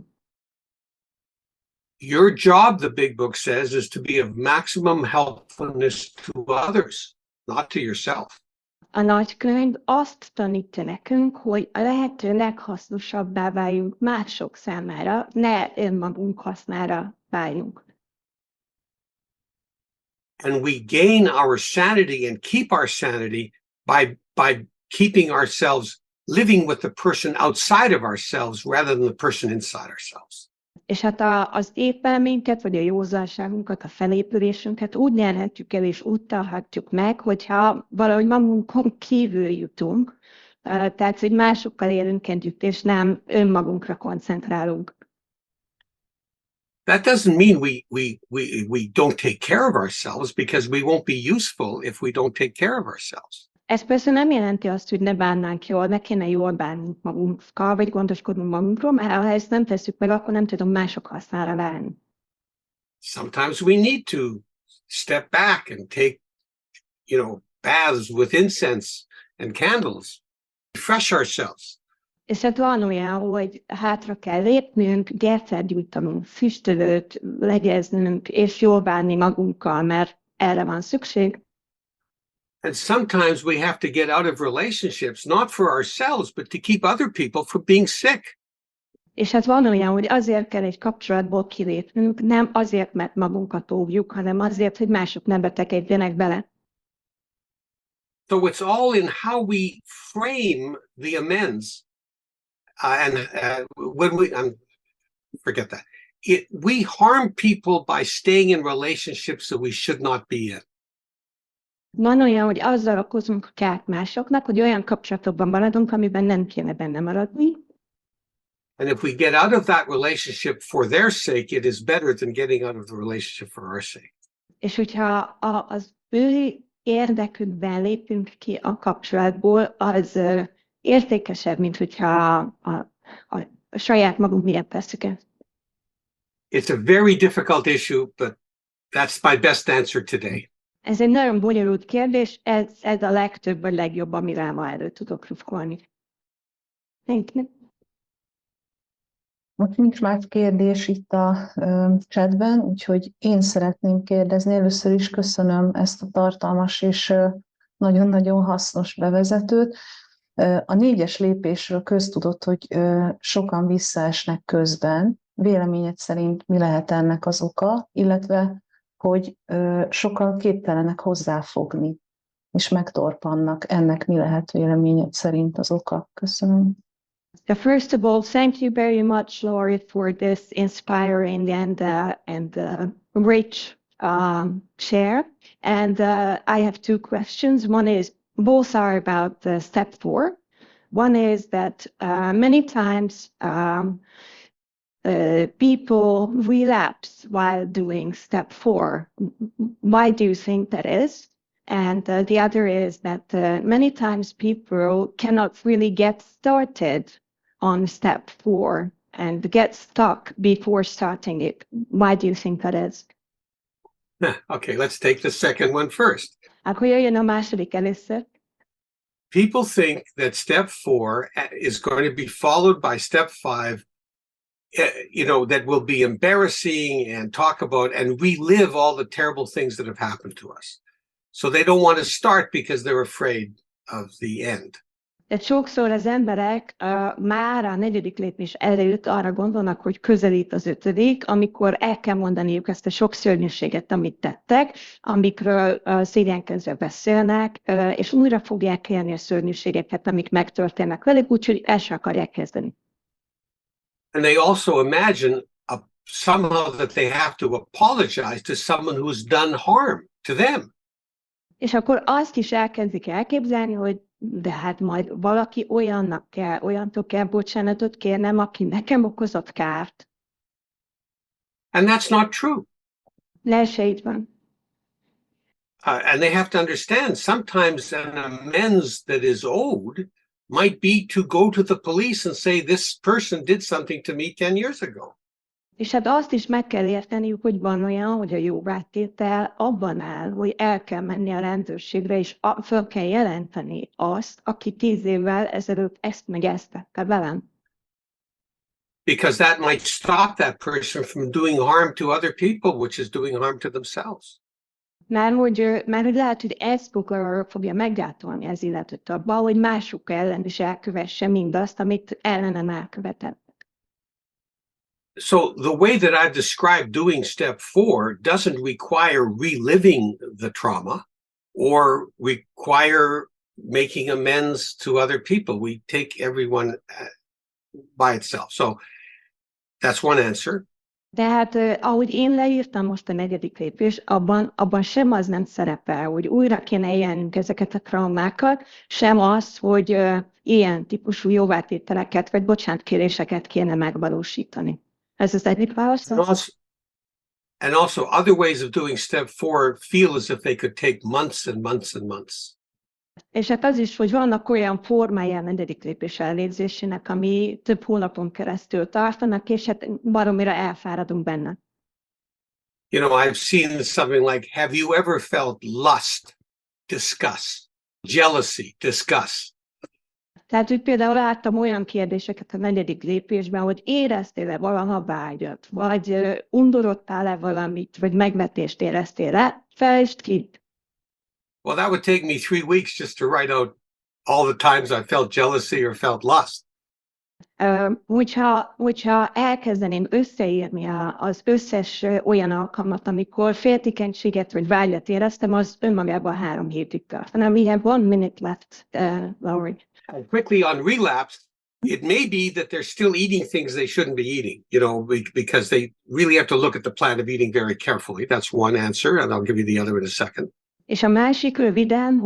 Your job, the big book says, is to be of maximum helpfulness to others, not to yourself. A nagykönyv azt tanítja nekünk, hogy a lehető leghasznosabbá váljunk mások számára, ne önmagunk hasznára váljunk. And we gain our sanity and keep our sanity by keeping ourselves living with the person outside of ourselves rather than the person inside ourselves. És hát az épelmünket, vagy a józanságunkat, a felépülésünket úgy nyerhetjük el, és úgy találhatjuk meg, hogyha valahogy magunkon kívül jutunk, tehát, hogy másokkal élünk együtt, és nem önmagunkra koncentrálunk. That doesn't mean we don't take care of ourselves, because we won't be useful if we don't take care of ourselves. Ez persze nem jelenti azt, hogy ne bánnánk jól, ne kéne jól bánnunk magunkkal, vagy gondoskodnunk magunkról, mert ha ezt nem tesszük meg, akkor nem tudom mások hasznára válni. Sometimes we need to step back and take, baths with incense and candles, refresh ourselves. És hát van olyan, hogy hátra kell lépnünk, gyertyát gyújtanunk, füstölőt legyeznünk, és jól bánni magunkkal, mert erre van szükség. And sometimes we have to get out of relationships, not for ourselves, but to keep other people from being sick. És hát van olyan, hogy azért kell egy kapcsolatból kilépnünk, nem azért, mert magunkat óvjuk, hanem azért, hogy mások ne betegedjenek bele. So it's all in how we frame the amends. When we forget that. We harm people by staying in relationships that we should not be in. Van olyan, hogy azzal okozunk kárt másoknak, hogy olyan kapcsolatokban maradunk, amiben nem kéne benne maradni. And if we get out of that relationship for their sake, it is better than getting out of the relationship for our sake. És hogyha az ő érdekükben lépünk ki a kapcsolatból, az értékesebb, mint hogyha a saját magunk miatt tesszük ezt. It's a very difficult issue, but that's my best answer today. Ez egy nagyon bonyolult kérdés, ez a legtöbb, vagy legjobb, amire ma elő tudok rufkolni. Most nincs más kérdés itt a chatben, úgyhogy én szeretném kérdezni. Először is köszönöm ezt a tartalmas és nagyon-nagyon hasznos bevezetőt. A 4-es lépésről köztudott, hogy sokan visszaesnek közben. Véleményed szerint mi lehet ennek az oka, illetve hogy sokan képtelenek hozzáfogni, és megtorpannak. Ennek mi lehet véleményed szerint az oka? Köszönöm. First of all, thank you very much, Lawrie, for this inspiring and rich share. And I have 2 questions. One is, both are about step 4. One is that many times people relapse while doing step 4. Why do you think that is? And the other is that many times people cannot really get started on step 4 and get stuck before starting it. Why do you think that is? Okay, let's take the second one first. Akkor jöjjön a második először. People think that step 4 is going to be followed by step 5, that will be embarrassing and talk about and relive all the terrible things that have happened to us. So they don't want to start because they're afraid of the end. De sokszor az emberek már a 4. lépés előtt arra gondolnak, hogy közelít az 5., amikor el kell mondaniuk ezt a sok szörnyűséget, amit tettek, amikről szégyenkezve beszélnek, és újra fogják élni a szörnyűségeket, amik megtörténnek velük, úgyhogy el sem akarják kezdeni. And they also imagine somehow that they have to apologize to someone who's done harm to them. És akkor azt is elkezdik elképzelni, hogy de hát majd valaki olyantól kell bocsánatot kérnem, aki nekem okozott kárt. And that's not true. Le se így van. And they have to understand sometimes an amends that is owed might be to go to the police and say this person did something to me 10 years ago. És hát azt is meg kell érteniük, hogy van olyan, hogy a jóvátétel abban áll, hogy el kell menni a rendőrségre, és föl kell jelenteni azt, aki 10 évvel ezelőtt ezt meg ezt tette velem. Because that might stop that person from doing harm to other people, which is doing harm to themselves. Mert hogy lehet, hogy ez fogja meggátolni az illetőt abban, hogy mások ellen is elkövesse mindazt, amit ellenem elkövetett. So the way that I've described doing step 4 doesn't require reliving the trauma or require making amends to other people. We take everyone by itself. So that's one answer. Tehát ahogy én leírtam most a 4. lépés, abban sem az nem szerepel, hogy újra kéne élnünk ezeket a traumákat, sem az, hogy ilyen típusú jóvátételeket vagy bocsánatkéréseket kéne megvalósítani. Ez az egyik válasz? And also other ways of doing step 4 feel as if they could take months and months and months. És hát az is, hogy vannak olyan formája a 4. lépés elvégzésének, ami több hónapon keresztül tartanak, és hát baromira elfáradunk benne. You know, I've seen something like, have you ever felt lust? Discuss. Jealousy? Discuss. Tehát, hogy például láttam olyan kérdéseket a 4. lépésben, hogy éreztél-e valaha vágyat, vagy undorodtál-e valamit, vagy megvetést éreztél-e, fejtsd ki. Well, that would take me 3 weeks just to write out all the times I felt jealousy or felt lust. Hogyha elkezdeném összeírni az összes olyan alkalmat, amikor féltékenységet vagy vágyat éreztem, az önmagában 3 hétig tart. And we have 1 minute left, Lawrie. And quickly on relapse, it may be that they're still eating things they shouldn't be eating, you know, because they really have to look at the plan of eating very carefully. That's one answer, and I'll give you the other in a second. És a másik röviden,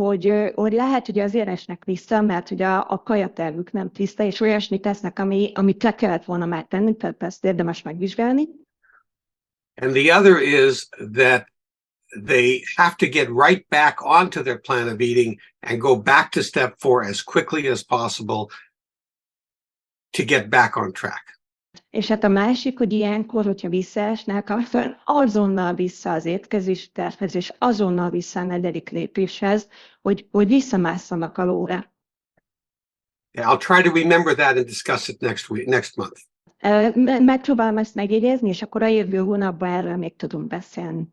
hogy lehet, hogy azért esnek vissza, mert hogy a kajatervük nem tiszta, és olyasmit tesznek, amit le kellett volna már tenni, tehát ezt érdemes megvizsgálni. And the other is that they have to get right back onto their plan of eating and go back to step 4 as quickly as possible to get back on track. És hát a másik, hogy ilyenkor, hogyha visszaesnek, azonnal vissza az étkezési tervhez, és azonnal vissza a 4. lépéshez, hogy visszamásszanak a lóra. Yeah, I'll try to remember that and discuss it next month. Megpróbálom ezt megjegyezni, és akkor a jövő hónapban erről még tudunk beszélni.